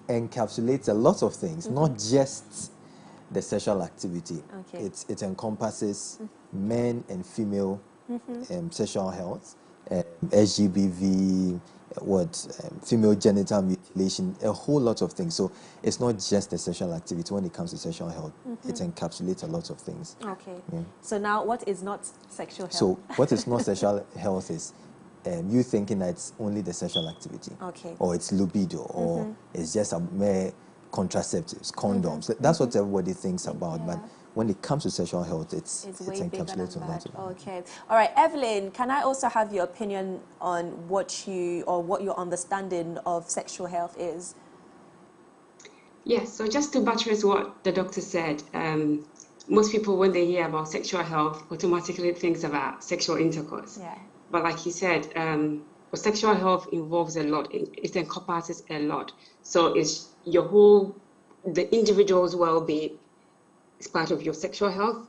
encapsulates a lot of things, not just the sexual activity. Okay. It encompasses men and female sexual health, SGBV, female genital mutilation, a whole lot of things. So it's not just the sexual activity. When it comes to sexual health, it encapsulates a lot of things. Okay. Yeah. So now, what is not sexual health? So what is not sexual health is you thinking that it's only the sexual activity, okay, or it's libido, or it's just a mere contraceptives, condoms. That's what everybody thinks about. But when it comes to sexual health, it's encapsulated a lot of that. Okay. All right, Evelyn, can I also have your opinion on what your understanding of sexual health is? Yes, so just to buttress what the doctor said, most people, when they hear about sexual health, automatically think about sexual intercourse. Yeah. But like you said, sexual health involves a lot. It encompasses a lot. So it's the individual's well-being is part of your sexual health.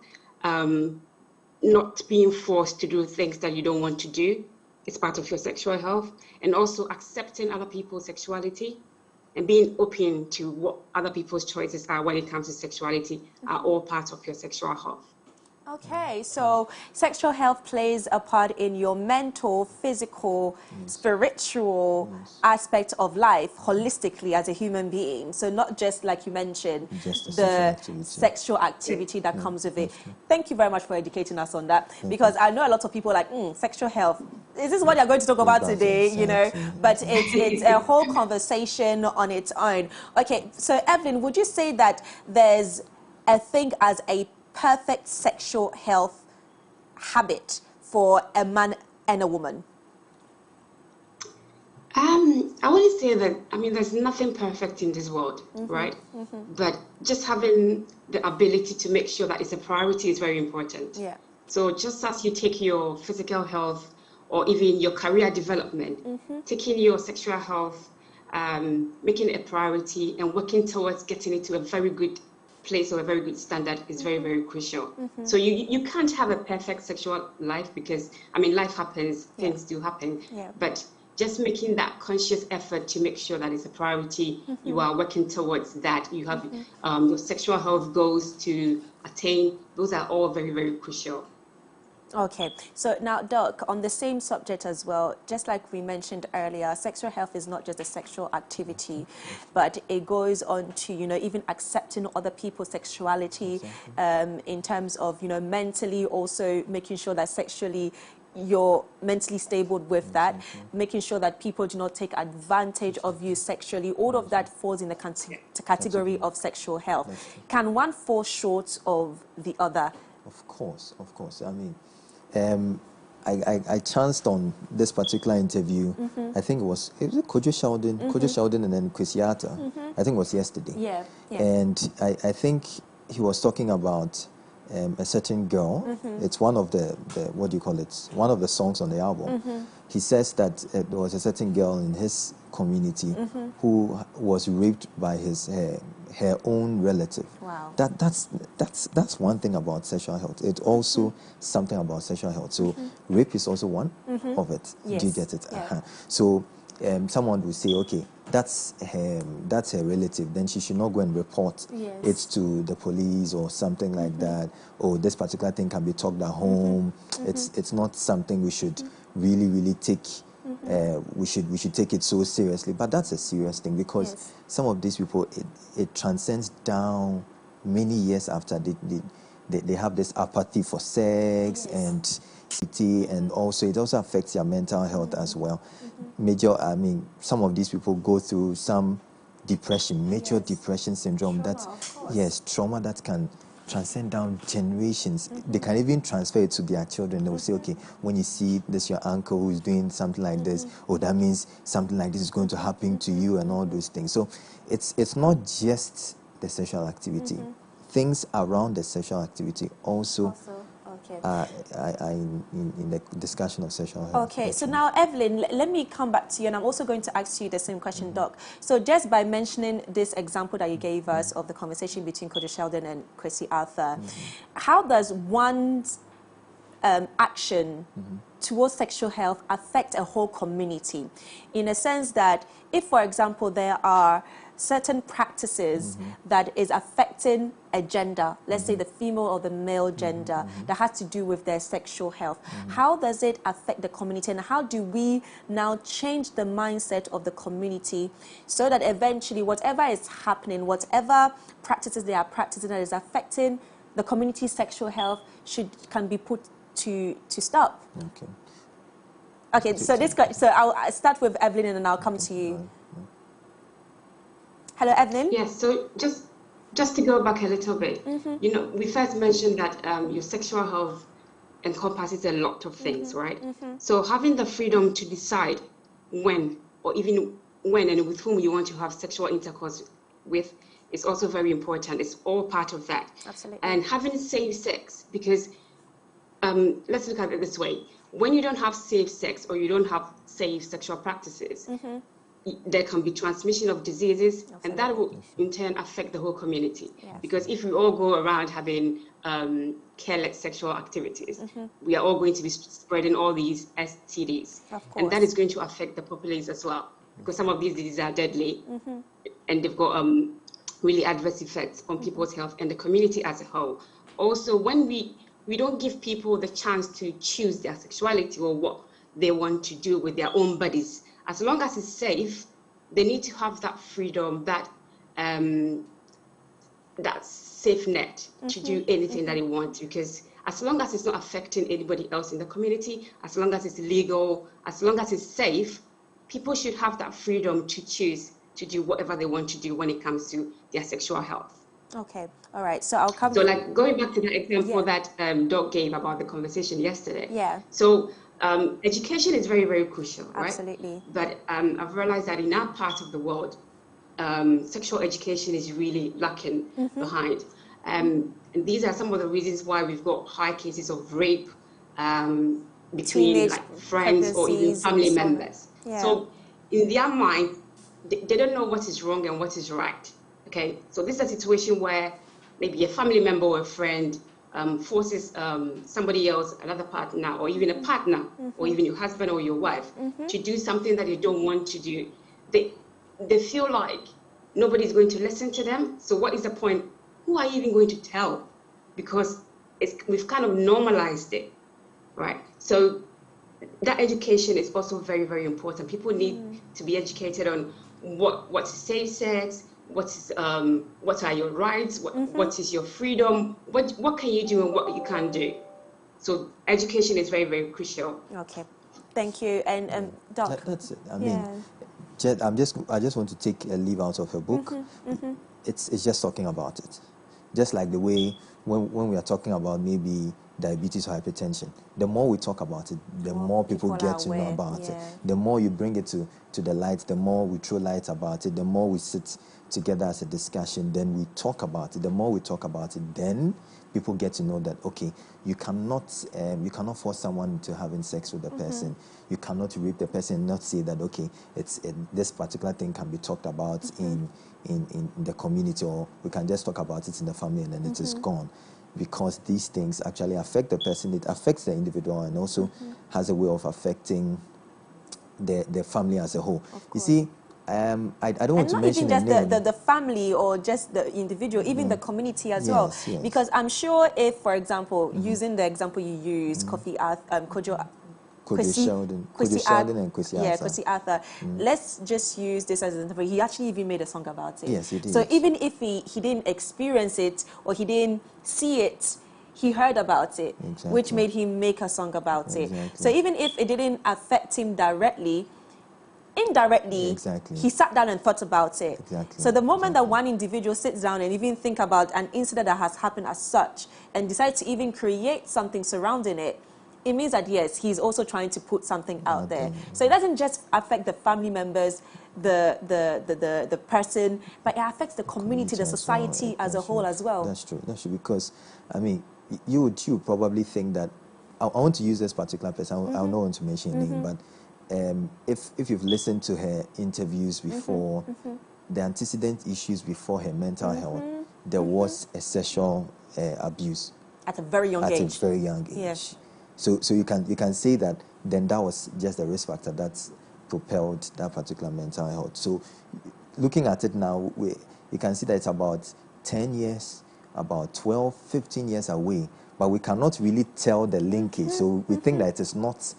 Not being forced to do things that you don't want to do is part of your sexual health. And also accepting other people's sexuality and being open to what other people's choices are when it comes to sexuality are all part of your sexual health. Okay, so sexual health plays a part in your mental, physical, spiritual aspect of life holistically as a human being. So not just, like you mentioned, the sexual activity that comes with it. Thank you very much for educating us on that, because I know a lot of people are like, sexual health. Is this what you're going to talk about today? You know, but it's a whole conversation on its own. Okay, so Evelyn, would you say that there's a thing as a perfect sexual health habit for a man and a woman? I wouldn't say that. I mean, there's nothing perfect in this world, right? But just having the ability to make sure that it's a priority is very important. Yeah. So just as you take your physical health or even your career development, taking your sexual health, making it a priority and working towards getting it to a very good place or a very good standard is very, very crucial. So you can't have a perfect sexual life because, I mean, life happens, things do happen, but just making that conscious effort to make sure that it's a priority, you are working towards that, you have your sexual health goals to attain, those are all very, very crucial. Okay, so now, Doc, on the same subject as well, just like we mentioned earlier, sexual health is not just a sexual activity, but it goes on to, you know, even accepting other people's sexuality, in terms of, you know, mentally also making sure that sexually you're mentally stable with that, making sure that people do not take advantage of you sexually. All of that falls in the category of sexual health. Can one fall short of the other? Of course, of course. I mean, I chanced on this particular interview. I think it was Kojo Sheldon, Kojo Sheldon, and then Chris Yatta. I think it was yesterday. Yeah. And I think he was talking about a certain girl. It's one of the what do you call it? One of the songs on the album. He says that there was a certain girl in his community who was raped by her own relative. Wow. That's one thing about sexual health. It's also something about sexual health. So rape is also one of it. Yes. Do you get it? Yeah. So someone will say, okay, that's her relative, then she should not go and report it to the police or something like that. Or this particular thing can be talked at home. It's not something we should really take. We should take it so seriously, but that's a serious thing because some of these people, it transcends down many years after they have this apathy for sex and city, and also it also affects their mental health as well. I mean, some of these people go through some depression, major depression syndrome. Trauma that can transcend down generations. They can even transfer it to their children. They will say, okay, when you see this, your uncle who is doing something like this, oh, that means something like this is going to happen to you, and all those things. So it's not just the sexual activity. Things around the sexual activity also in the discussion of sexual health. Okay, so now, Evelyn, let me come back to you, and I'm also going to ask you the same question, Doc. So just by mentioning this example that you gave us of the conversation between Kojo Sheldon and Kwesi Arthur, how does one's action towards sexual health affect a whole community, in a sense that if, for example, there are certain practices that is affecting a gender, let's say the female or the male gender, that has to do with their sexual health, how does it affect the community, and how do we now change the mindset of the community so that eventually whatever is happening, whatever practices they are practicing that is affecting the community's sexual health can be put to stop? Okay, so I'll start with Evelyn and then I'll come to you. Hello, Evelyn. Yes, so just to go back a little bit, you know, we first mentioned that your sexual health encompasses a lot of things, right? So having the freedom to decide when, or even when and with whom you want to have sexual intercourse with is also very important. It's all part of that. Absolutely. And having safe sex, because let's look at it this way. When you don't have safe sex or you don't have safe sexual practices, there can be transmission of diseases, and that will in turn affect the whole community. Because if we all go around having careless sexual activities, we are all going to be spreading all these STDs. And that is going to affect the populace as well, because some of these diseases are deadly, and they've got really adverse effects on people's health and the community as a whole. Also, when we don't give people the chance to choose their sexuality or what they want to do with their own bodies, as long as it's safe, they need to have that freedom, that safe net to do anything that they want. Because as long as it's not affecting anybody else in the community, as long as it's legal, as long as it's safe, people should have that freedom to choose to do whatever they want to do when it comes to their sexual health. Okay, all right. So I'll come. So, like going back to the example that Doc gave about the conversation yesterday. Yeah. So. Education is very, very crucial, right? Absolutely. But I've realized that in our part of the world, sexual education is really lacking behind. And these are some of the reasons why we've got high cases of rape between like friends or even family members. Yeah. So in their mind, they don't know what is wrong and what is right. Okay, so this is a situation where maybe a family member or a friend forces somebody else, another partner, or even a partner, or even your husband or your wife, to do something that they don't want to do. They feel like nobody's going to listen to them. So what is the point? Who are you even going to tell? Because we've kind of normalized it, right? So that education is also very, very important. People need to be educated on what is safe sex, what are your rights, what is your freedom, what can you do and what you can't do. So education is very, very crucial. Okay, thank you. And Doc. That's it. I mean, Jet, I just want to take a leaf out of her book. It's just talking about it. Just like the way when we are talking about maybe diabetes or hypertension, the more we talk about it, the more people get to know about it. The more you bring it to the light, the more we throw light about it, the more we sit together as a discussion, then we talk about it. The more we talk about it, then people get to know that, okay, you cannot force someone into having sex with a person. You cannot rape the person and not say that, okay, this particular thing can be talked about in the community, or we can just talk about it in the family and then it is gone. Because these things actually affect the person, it affects the individual, and also has a way of affecting the family as a whole. You see, I don't want to mention not even just the family or just the individual, even the community as well. Yes. Because I'm sure if, for example, using the example you used, Kwesi Sheldon and Kwesi Arthur. Let's just use this as an example. He actually even made a song about it. Yes, he did. So even if he didn't experience it or he didn't see it, he heard about it, which made him make a song about it. So even if it didn't affect him directly, indirectly, he sat down and thought about it. So the moment that one individual sits down and even think about an incident that has happened as such and decides to even create something surrounding it, it means that, yes, he's also trying to put something out there. So it doesn't just affect the family members, the person, but it affects the community, the society as a whole as well. That's true, because, I mean, you would probably think that, I want to use this particular person, I don't want to mention her name, but if you've listened to her interviews before, the antecedent issues before her mental health, there was a sexual abuse. At a very young age. At a very young age. So you can say that then that was just a risk factor that propelled that particular mental health. So looking at it now, you can see that it's about 10 years, about 12, 15 years away, but we cannot really tell the linkage. So we think that it is not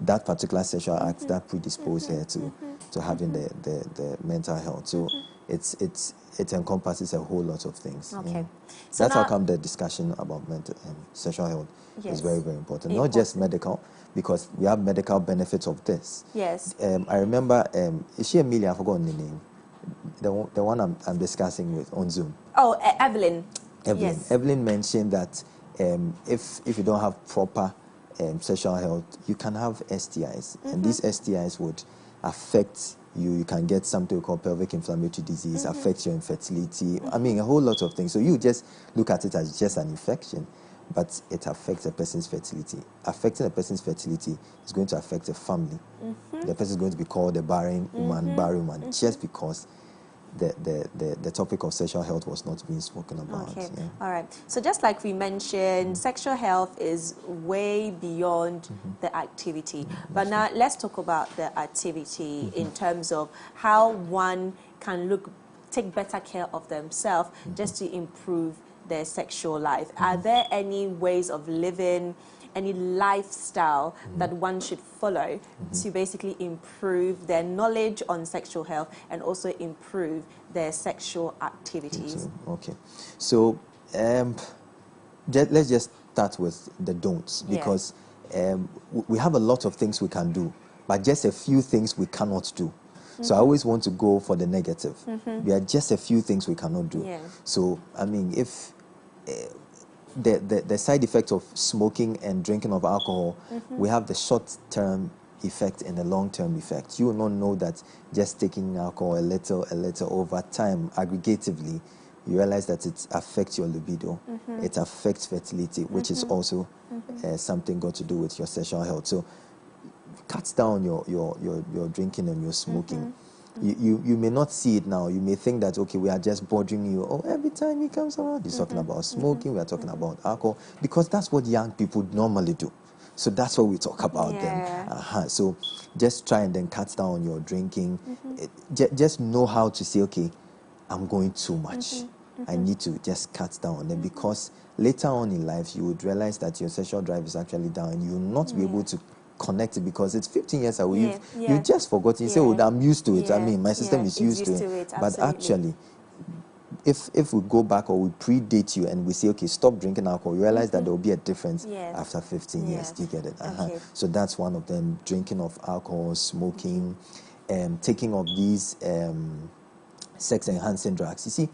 that particular sexual act that predisposed her to having the mental health. So it encompasses a whole lot of things. Okay. So that's how come the discussion about mental sexual health is very, very important. Not just medical, because we have medical benefits of this. Yes. I remember, is she Amelia? I've forgotten the name. The one I'm discussing with on Zoom. Oh, Evelyn. Evelyn. Yes. Evelyn mentioned that if you don't have proper sexual health, you can have STIs, and these STIs would affect you. You can get something we call pelvic inflammatory disease, affect your infertility. I mean, a whole lot of things. So you just look at it as just an infection, but it affects a person's fertility. Affecting a person's fertility is going to affect a family. The person is going to be called a barren woman, just because the topic of sexual health was not being spoken about. Okay. Yeah. All right. So just like we mentioned, sexual health is way beyond the activity. But now let's talk about the activity in terms of how one can take better care of themselves just to improve their sexual life. Are there any ways of living, any lifestyle that one should follow to basically improve their knowledge on sexual health and also improve their sexual activities? Okay. So let's just start with the don'ts, because we have a lot of things we can do, but just a few things we cannot do. So I always want to go for the negative. There are just a few things we cannot do. So, I mean, if the side effect of smoking and drinking of alcohol, we have the short-term effect and the long-term effect. You will not know that just taking alcohol a little over time, aggregatively, you realize that it affects your libido. It affects fertility, which is also something got to do with your sexual health. So cut down your drinking and your smoking. You may not see it now. You may think that, okay, we are just bothering you. Oh, every time he comes around, he's talking about smoking, we are talking about alcohol, because that's what young people normally do. So that's what we talk about then. So just try and then cut down on your drinking. Just know how to say, okay, I'm going too much. I need to just cut down on it, because later on in life, you would realize that your sexual drive is actually down and you will not be able to connect it, because it's 15 years away. You just forgot. You say, oh, I'm used to it. I mean, my system is used to it. But actually, if we go back or we predate you and we say, okay, stop drinking alcohol, you realize that there will be a difference after 15 years. Do you get it? So that's one of them: drinking of alcohol, smoking, taking of these sex-enhancing drugs. You see,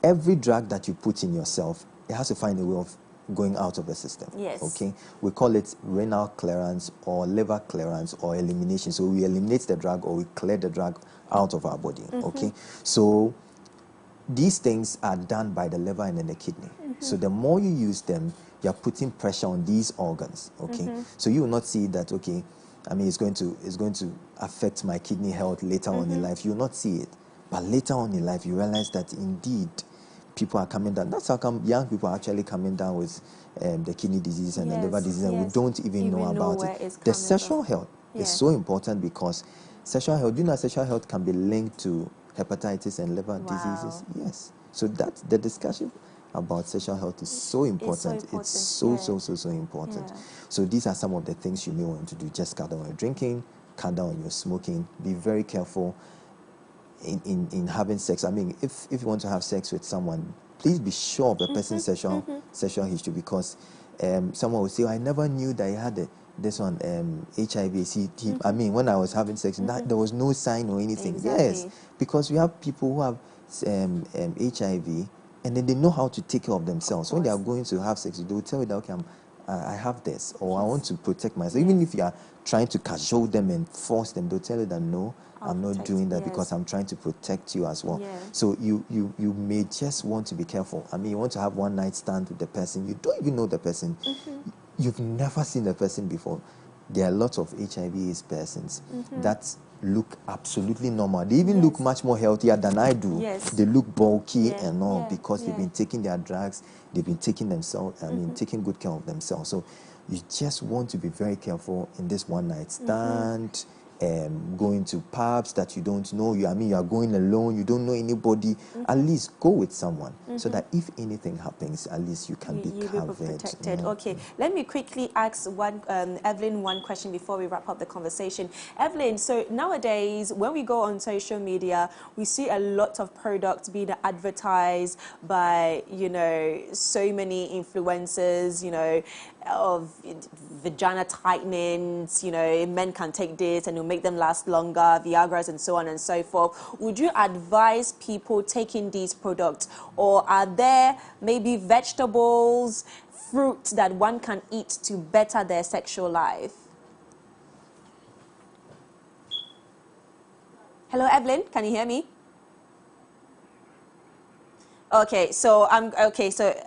every drug that you put in yourself, it has to find a way of going out of the system. Okay, we call it renal clearance or liver clearance or elimination. So we eliminate the drug or we clear the drug out of our body. Okay, so these things are done by the liver and then the kidney. So the more you use them, you're putting pressure on these organs. Okay, so you will not see that, okay, I mean, it's going to affect my kidney health later on in life. You will not see it, but later on in life you realize that indeed people are coming down. That's how come young people are actually coming down with the kidney disease and the liver disease, and we don't even know about it. The sexual health is so important, because sexual health, you know, sexual health can be linked to hepatitis and liver diseases. Yes. So that the discussion about sexual health is so important. It's so important. So these are some of the things you may want to do. Just cut down on your drinking, cut down on your smoking. Be very careful in having sex. I mean, if you want to have sex with someone, please be sure of the person's sexual history, because someone will say, oh, I never knew that he had this one, HIV. I mean, when I was having sex, there was no sign or anything. Yes, because we have people who have HIV, and then they know how to take care of themselves. When they are going to have sex, they will tell you that, okay, I have this, or I want to protect myself. Even if you are trying to cajole them and force them, they'll tell you that, no, I'm not doing that because I'm trying to protect you as well. So you may just want to be careful. I mean, you want to have one night stand with the person. You don't even know the person. You've never seen the person before. There are lots of HIV persons that look absolutely normal. They even look much more healthier than I do. They look bulky and all because they've been taking their drugs. They've been taking themselves, I mean, taking good care of themselves. So you just want to be very careful in this one night stand. Going to pubs that you don't know, you are going alone, you don't know anybody. At least go with someone so that if anything happens, at least you can be covered. Protected. Okay, let me quickly ask Evelyn one question before we wrap up the conversation. Evelyn, so nowadays when we go on social media, we see a lot of products being advertised by, you know, so many influencers, you know, of vagina tightenings, you know, men can take this and it'll make them last longer, Viagra's and so on and so forth. Would you advise people taking these products, or are there maybe vegetables, fruits that one can eat to better their sexual life? Hello, Evelyn, can you hear me? Okay, so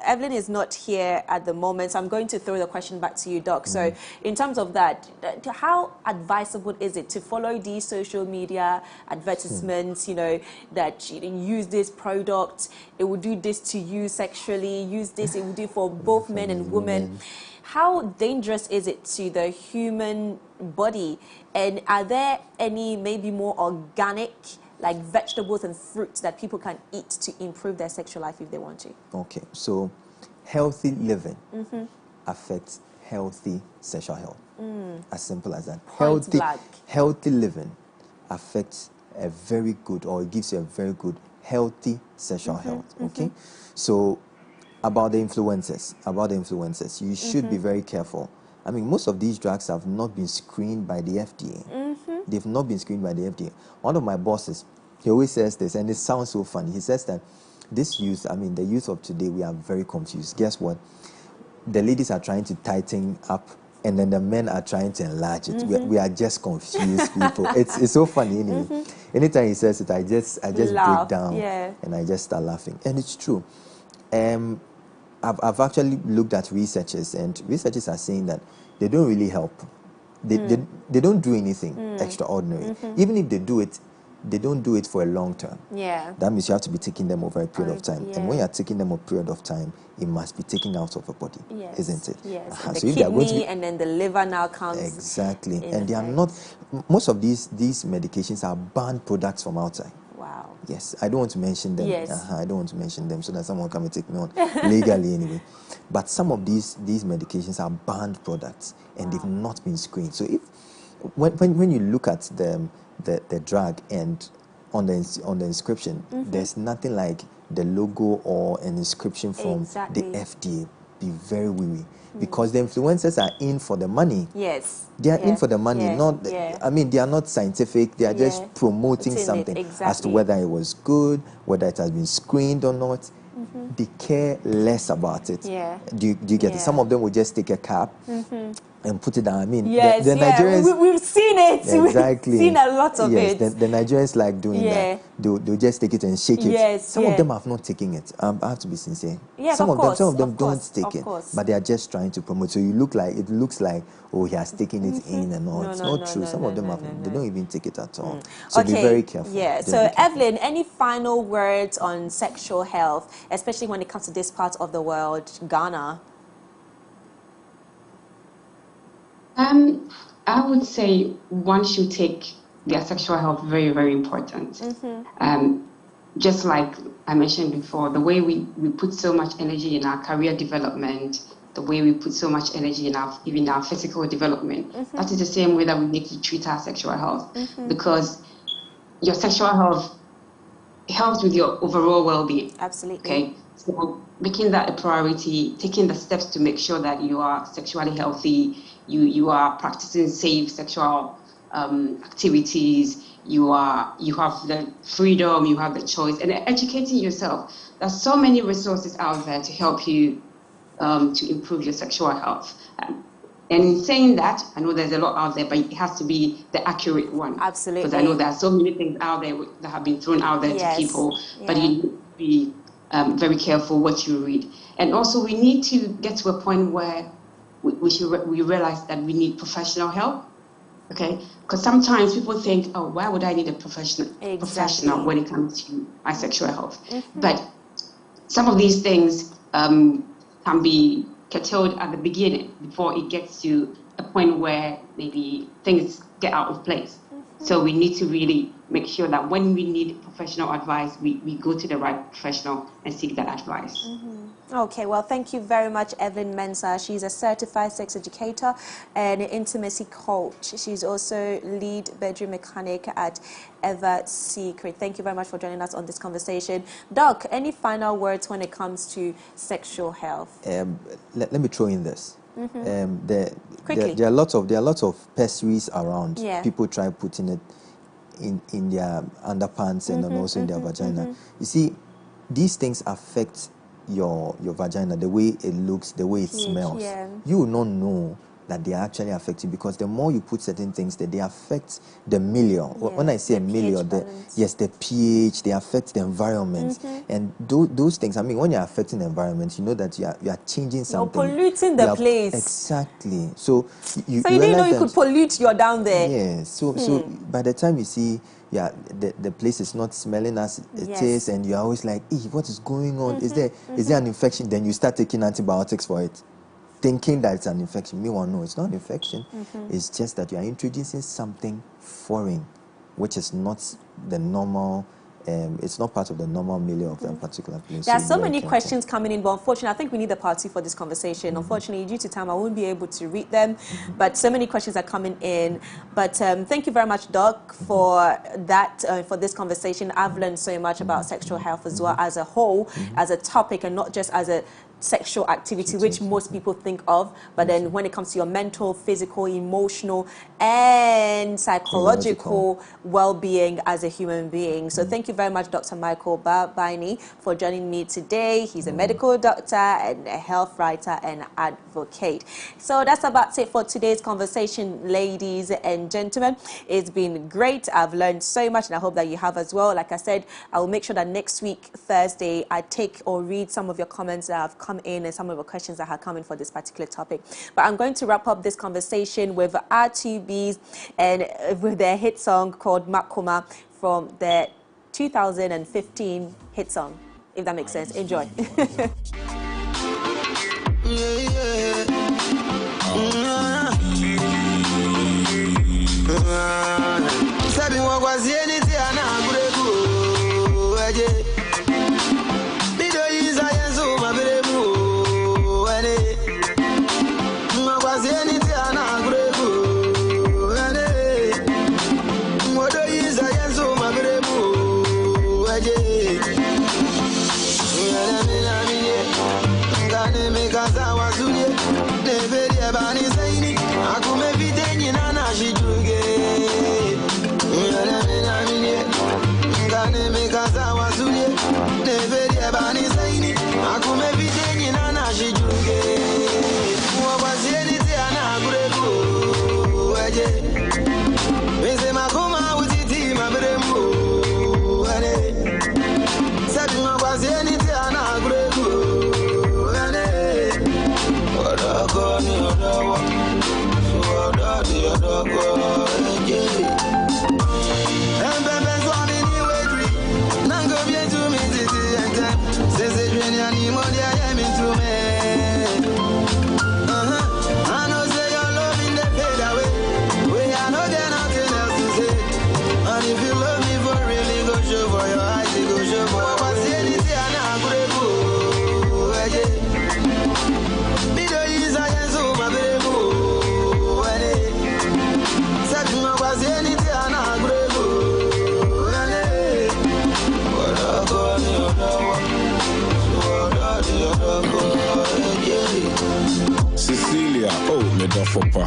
Evelyn is not here at the moment, so I'm going to throw the question back to you, Doc. So in terms of that, how advisable is it to follow these social media advertisements, you know, that you use this product, it will do this to you sexually, use this, it will do for both men and women. How dangerous is it to the human body? And are there any maybe more organic, like vegetables and fruits that people can eat to improve their sexual life if they want to? Okay, so healthy living affects healthy sexual health. As simple as that. Healthy living affects a very good, or it gives you a very good, healthy sexual health. Okay, so about the influencers, you should be very careful. I mean, most of these drugs have not been screened by the FDA. They've not been screened by the FDA. One of my bosses, he always says this, and it sounds so funny. He says that this youth, I mean, the youth of today, we are very confused. Guess what? The ladies are trying to tighten up, and then the men are trying to enlarge it. We are just confused people. It's so funny anyway. Anytime he says it, I just break down and I just start laughing. And it's true. I've actually looked at researchers, and researchers are saying that they don't really help. They don't do anything extraordinary. Even if they do it, they don't do it for a long term. That means you have to be taking them over a period of time. And when you're taking them over a period of time, it must be taken out of the body, isn't it? The so kidney, going to be, and then the liver now comes. Exactly. And they are not, most of these medications are banned products from outside. Wow. Yes, I don't want to mention them. I don't want to mention them so that someone come and take me on legally anyway. But some of these medications are banned products, and they've not been screened. So if when you look at the drug and on the inscription, there's nothing like the logo or an inscription from the FDA. Be very wary, because the influencers are in for the money. They are in for the money. Not, I mean, they are not scientific. They are just promoting something as to whether it was good, whether it has been screened or not. They care less about it. Do you get it? Some of them will just take a cap and put it down. I mean, the Nigerians, we've seen it. Exactly. We've seen a lot of it. The Nigerians like doing that. They'll just take it and shake it. Some of them have not taken it. I have to be sincere. Some of them don't take it, but they are just trying to promote. So it looks like, oh, he has taken it in and all. It's not true. Some of them they don't even take it at all. So be very careful. So Evelyn, any final words on sexual health, especially when it comes to this part of the world, Ghana? I would say one should take their sexual health very, very important. Just like I mentioned before, the way we put so much energy in our career development, the way we put so much energy in our physical development, that is the same way that we need to treat our sexual health, because your sexual health helps with your overall well-being. Absolutely. Okay, so making that a priority, taking the steps to make sure that you are sexually healthy, you are practicing safe sexual activities, you have the freedom, you have the choice, and educating yourself. There's so many resources out there to help you to improve your sexual health. And in saying that, I know there's a lot out there, but it has to be the accurate one. Absolutely. Because I know there are so many things out there that have been thrown out there to people, but you need to be very careful what you read. And also, we need to get to a point where we realize that we need professional help. Okay, because sometimes people think, oh, why would I need a professional when it comes to my sexual health? But some of these things can be curtailed at the beginning before it gets to a point where maybe things get out of place. So we need to really make sure that when we need professional advice, we go to the right professional and seek that advice. Okay, well, thank you very much, Evelyn Mensah. She's a certified sex educator and an intimacy coach. She's also lead bedroom mechanic at Ever Secret. Thank you very much for joining us on this conversation. Doc, any final words when it comes to sexual health? Let me throw in this. There Quickly. are lots of pessaries around. Yeah. People try putting it in their underpants and also in their vagina. You see, these things affect your vagina, the way it looks, the way it smells. Yeah. You will not know that they are actually affecting, because the more you put certain things there, they affect the milieu. When I say a milieu, the pH, they affect the environment. And those things, I mean, when you're affecting the environment, you know that you are changing something. You're polluting the place. Exactly. So you didn't know you could pollute your down there. Yes. So by the time you see, the place is not smelling as it is, and you're always like, what is going on? Is there an infection? Then you start taking antibiotics for it, thinking that it's an infection. Meanwhile, no, it's not an infection. It's just that you are introducing something foreign, which is not the normal. It's not part of the normal milieu of a particular place. There are so many questions coming in, but unfortunately, I think we need the party for this conversation. Unfortunately, due to time, I won't be able to read them, but so many questions are coming in. But thank you very much, Doc, for that, for this conversation. I've learned so much about sexual health as well as a whole, as a topic, and not just as a sexual activity, which most people think of, but then when it comes to your mental, physical, emotional, and psychological well-being as a human being. So thank you very much, Dr. Michael Baini, for joining me today. He's a medical doctor and a health writer and advocate. So that's about it for today's conversation, ladies and gentlemen. It's been great. I've learned so much, and I hope that you have as well. Like I said, I will make sure that next week, Thursday, I take or read some of your comments that have come in and some of the questions that have come in for this particular topic. But I'm going to wrap up this conversation with R2Bs and with their hit song called Makoma from their 2015 hit song, if that makes sense. Enjoy. Cecilia, oh, me da fopa.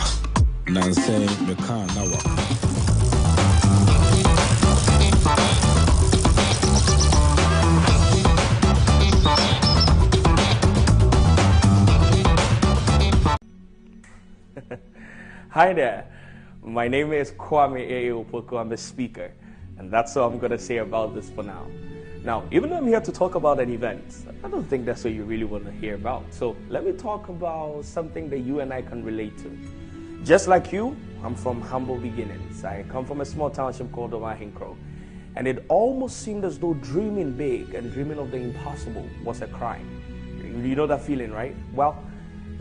Nancy, me can now. Hi there, my name is Kwame Opoko. I'm the speaker, and that's all I'm going to say about this for now. Now, even though I'm here to talk about an event, I don't think that's what you really want to hear about. So let me talk about something that you and I can relate to. Just like you, I'm from humble beginnings. I come from a small township called Obeng King, and it almost seemed as though dreaming big and dreaming of the impossible was a crime. You know that feeling, right? Well,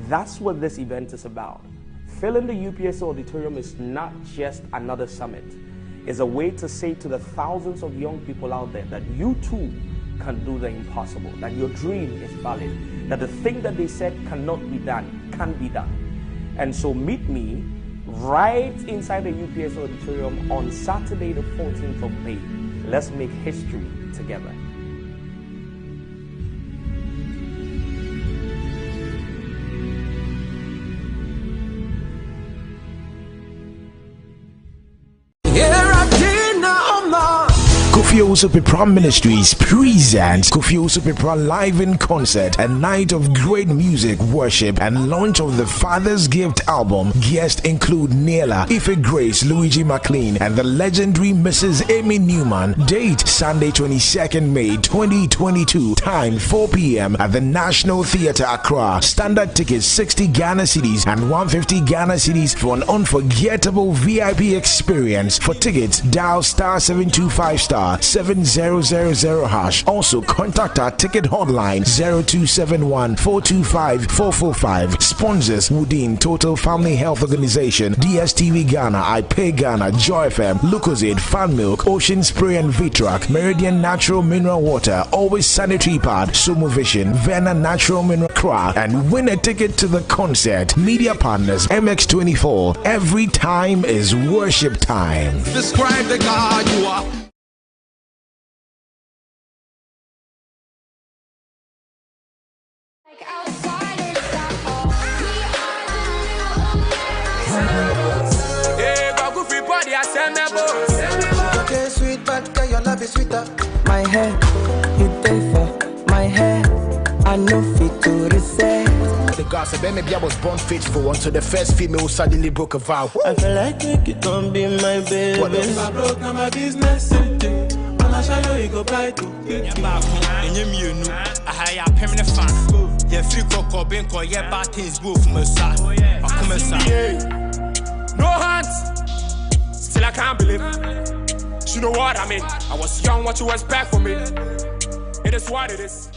That's what this event is about. Filling the UPSA auditorium is not just another summit. It's a way to say to the thousands of young people out there that you too can do the impossible, that your dream is valid, that the thing that they said cannot be done can be done. And so meet me right inside the UPSA auditorium on Saturday the 14th of May. Let's make history together. Kofi Osopepra Ministries presents Kofi Osopepra Live in Concert, a night of great music, worship, and launch of the Father's Gift album. Guests include Nela, Ife Grace, Luigi McLean, and the legendary Mrs. Amy Newman. Date Sunday 22nd May 2022. Time 4 p.m. at the National Theatre, Accra. Standard tickets 60 Ghana cedis and 150 Ghana cedis for an unforgettable VIP experience. For tickets, dial *725*7000#. Also contact our ticket hotline 0271-425-445. Sponsors: Woodin Total Family Health Organization, DSTV Ghana, iPay Ghana, Joy FM, Lucozade, Fan Milk, Ocean Spray and Vitrac, Meridian Natural Mineral Water, Always Sanitary Pad, Sumo Vision, Vena Natural Mineral Craft, and win a ticket to the concert. Media partners: MX24. Every time is worship time. Describe the God you are. Okay, sweet, but your love is sweeter. My hair, you pay for my hair. I know fit to reset. The gossip, maybe I was born faithful until the first female suddenly broke a vow. I feel like you don't be my baby. What if I broke, now my business. I shall you go buy to. I hire a permanent fan. Yeah, free cocoa, bingo, yeah, bad things, boo from a side. No hands. Still I can't believe it. You know what I mean? I was young, what you expect from me? It is what it is.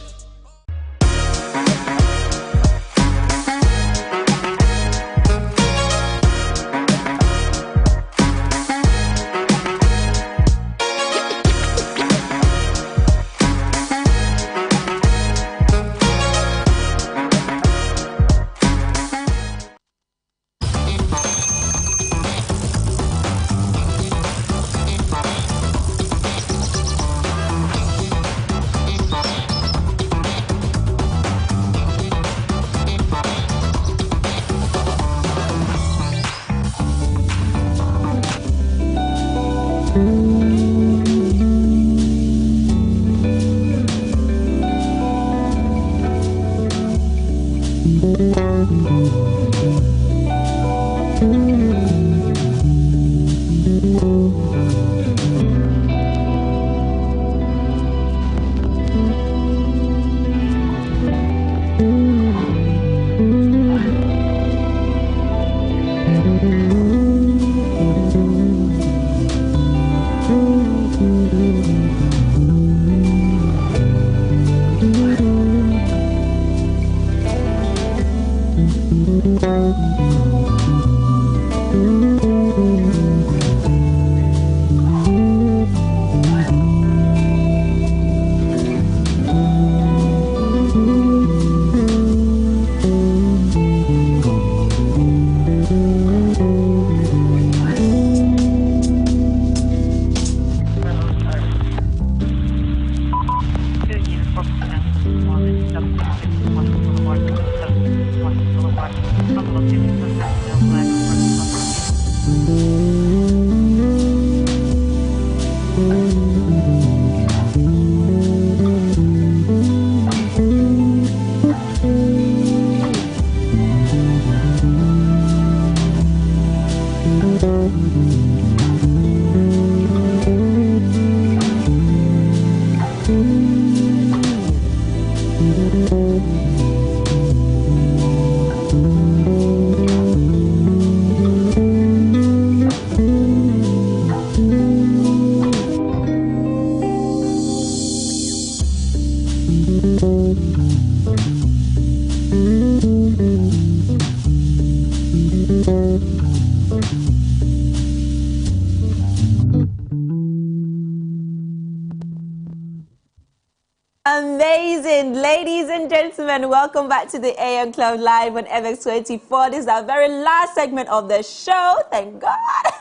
Amazing. Ladies and gentlemen, welcome back to the AM Club Live on MX24. This is our very last segment of the show. Thank God.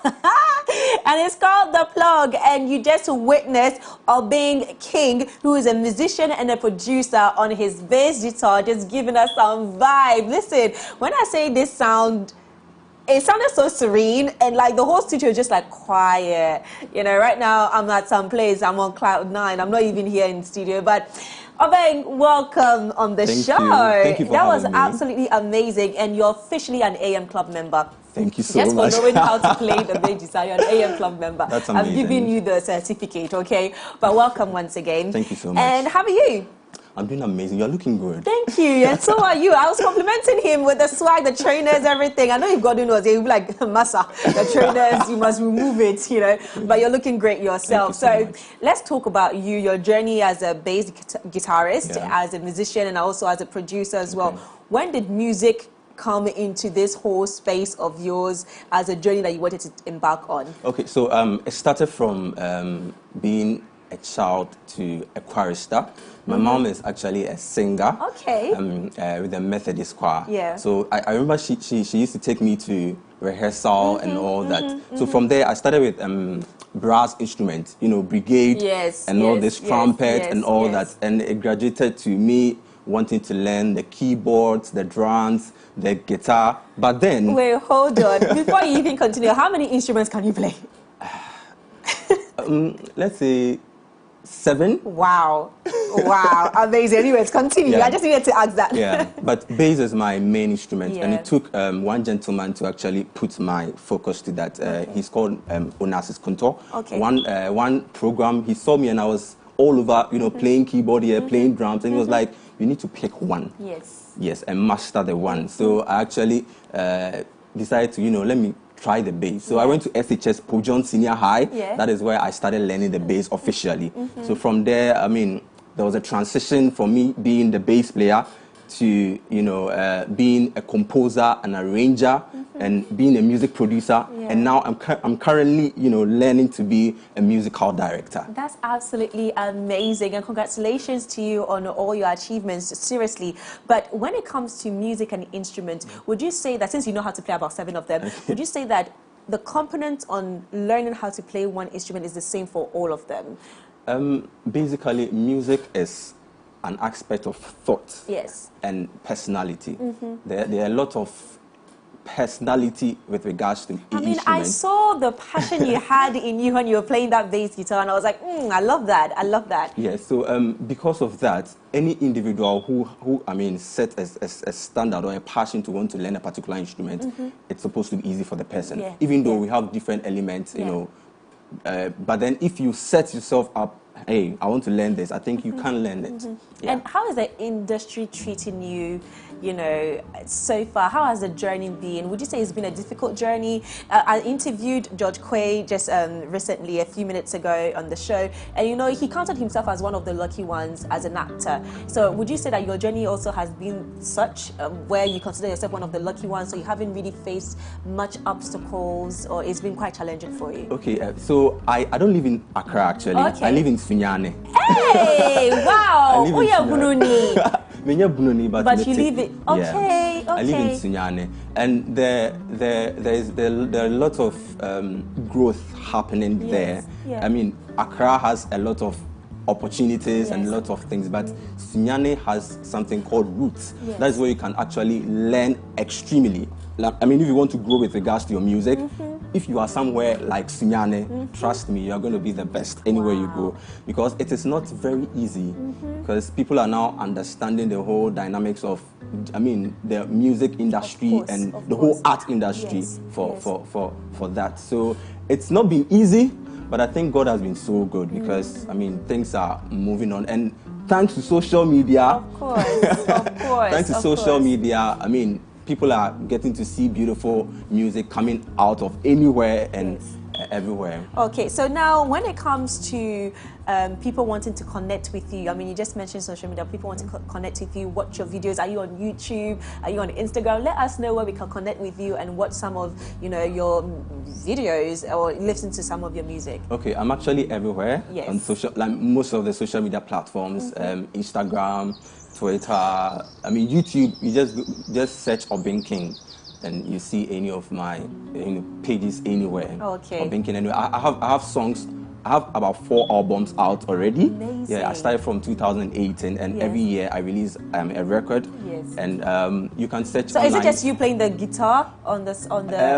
And it's called The Plug. And you just witnessed Obeng King, who is a musician and a producer on his bass guitar, just giving us some vibe. Listen, when I say this sound, it sounded so serene, and like the whole studio is just like quiet. You know, right now I'm at some place, I'm on cloud 9. I'm not even here in the studio, but Obeng, welcome on the show. Thank you for that was having me. absolutely amazing, and you're officially an AM Club member. Thank you so much. Just for knowing how to play the bass guitar, you're an AM Club member. That's amazing. I'm giving you the certificate, okay? But welcome once again. Thank you so much. And how are you? I'm doing amazing. You're looking good. Thank you. And so are you. I was complimenting him with the swag, the trainers, everything. I know you've got to know, he'll be like, Massa, the trainers, you must remove it, you know. But you're looking great yourself. Thank you so Let's talk about you, your journey as a bass guitarist, as a musician, and also as a producer as well. When did music come into this whole space of yours as a journey that you wanted to embark on? Okay, so it started from being a child to a chorister. My mom is actually a singer. Okay. With the Methodist choir. Yeah. So I remember she used to take me to rehearsal and all that. So from there I started with brass instruments, you know, brigade and all this trumpet and all that. And it graduated to me wanting to learn the keyboards, the drums, the guitar. But then... Wait, hold on. Before you even continue, how many instruments can you play? Let's say 7. Wow. Wow. Amazing. Anyways, continue. Yeah. I just needed to ask that. Yeah, but bass is my main instrument, and it took one gentleman to actually put my focus to that. He's called Onassis Konto. Okay. One program, he saw me and I was all over, you know, playing keyboard here, playing drums, and he was like, you need to pick one. Yes. Yes, and master the one. So I actually decided to, you know, let me try the bass. So I went to SHS Pojon Senior High. Yeah. That is where I started learning the bass officially. So from there, I mean, there was a transition from me being the bass player to, you know, being a composer, an arranger, and being a music producer. And now I'm currently, you know, learning to be a musical director. That's absolutely amazing, and congratulations to you on all your achievements, seriously. But when it comes to music and instruments, would you say that, since you know how to play about 7 of them, would you say that the component on learning how to play one instrument is the same for all of them? Basically, music is an aspect of thought and personality. There are a lot of personality with regards to instruments. I saw the passion you had in you when you were playing that bass guitar, and I was like, I love that. I love that. Yeah, so because of that, any individual who I mean, set a standard or a passion to want to learn a particular instrument, it's supposed to be easy for the person. Even though we have different elements, you know, but then if you set yourself up, hey, I want to learn this, I think you can learn it. And how is the industry treating you, you know, so far? How has the journey been? Would you say it's been a difficult journey? I interviewed George Quaye just recently, a few minutes ago on the show, and you know, he counted himself as one of the lucky ones as an actor. So would you say that your journey also has been such where you consider yourself one of the lucky ones, so you haven't really faced much obstacles, or it's been quite challenging for you? Okay, so I don't live in Accra actually. I live in Sunyane. Hey, wow! Oh yeah, Bununi. But you live it. Okay, I live in Sunyane, and there are lots of growth happening there. I mean, Accra has a lot of opportunities and lots of things, but Sunyane has something called roots. That's where you can actually learn extremely. Like, I mean, if you want to grow with regards to your music, if you are somewhere like Sunyane, trust me, you are going to be the best anywhere you go, because it is not very easy, because people are now understanding the whole dynamics of, I mean, the music industry and the whole art industry for that. So it's not been easy, but I think God has been so good, because I mean, things are moving on, and thanks to social media, of course, thanks to social media, I mean, people are getting to see beautiful music coming out of anywhere, and everywhere. Okay, so now when it comes to people wanting to connect with you, I mean, you just mentioned social media, people want to connect with you, watch your videos. Are you on YouTube? Are you on Instagram? Let us know where we can connect with you and watch some of, you know, your videos or listen to some of your music. Okay, I'm actually everywhere. Yes. On social, like most of the social media platforms, Instagram, Twitter. I mean, YouTube. You just search Obeng King, and you see any of my pages anywhere. Okay. Obeng King. Anyway, I have songs. I have about 4 albums out already. Amazing. Yeah, I started from 2018, and Yes. every year I release a record. Yes. And you can search. So online. is it just you playing the guitar on the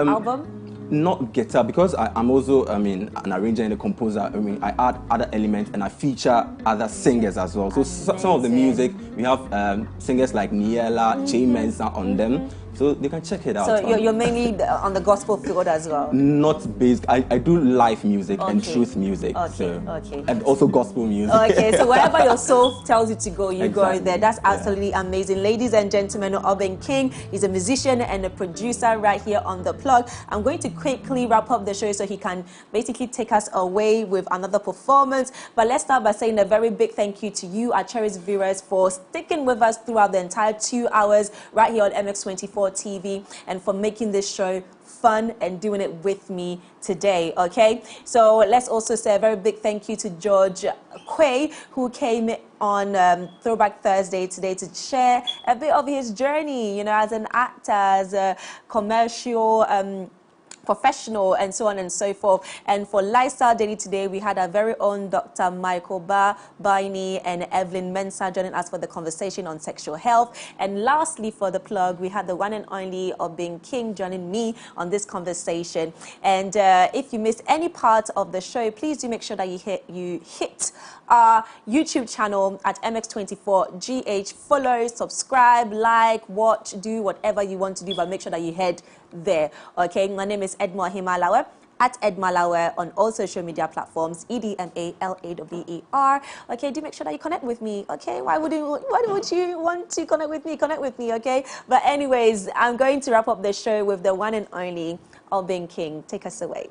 album? Not guitar, because I'm also, I mean, an arranger and a composer. I mean, I add other elements and I feature other singers as well. So some of the music, we have singers like Niela, Jay Mensa on them. So they can check it out. So you're mainly on the gospel field as well? Not based. I do live music and truth music. Okay, So, okay. and also gospel music. Okay, so wherever your soul tells you to go, you go Exactly. there. That's absolutely amazing. Ladies and gentlemen, Obeng King is a musician and a producer right here on The Plug. I'm going to quickly wrap up the show so he can basically take us away with another performance. But let's start by saying a very big thank you to you, our cherished viewers, for sticking with us throughout the entire 2 hours right here on MX24 TV and for making this show fun and doing it with me today. Okay, so let's also say a very big thank you to George Quaye, who came on Throwback Thursday today to share a bit of his journey, you know, as an actor, as a commercial professional, and so on and so forth. And for Lifestyle Daily today, we had our very own Dr. Michael Baini and Evelyn Mensah joining us for the conversation on sexual health. And lastly, for The Plug, we had the one and only Obeng King joining me on this conversation. And if you missed any part of the show, please do make sure that you hit our YouTube channel at MX24GH. Follow, subscribe, like, watch, do whatever you want to do, but make sure that you head there. Okay, my name is Edma Himalawe at Edmalawe on all social media platforms, EDMALAWER. Okay, do make sure that you connect with me. Okay, why would you want to connect with me? Connect with me, okay? But anyways, I'm going to wrap up the show with the one and only Obeng King. Take us away.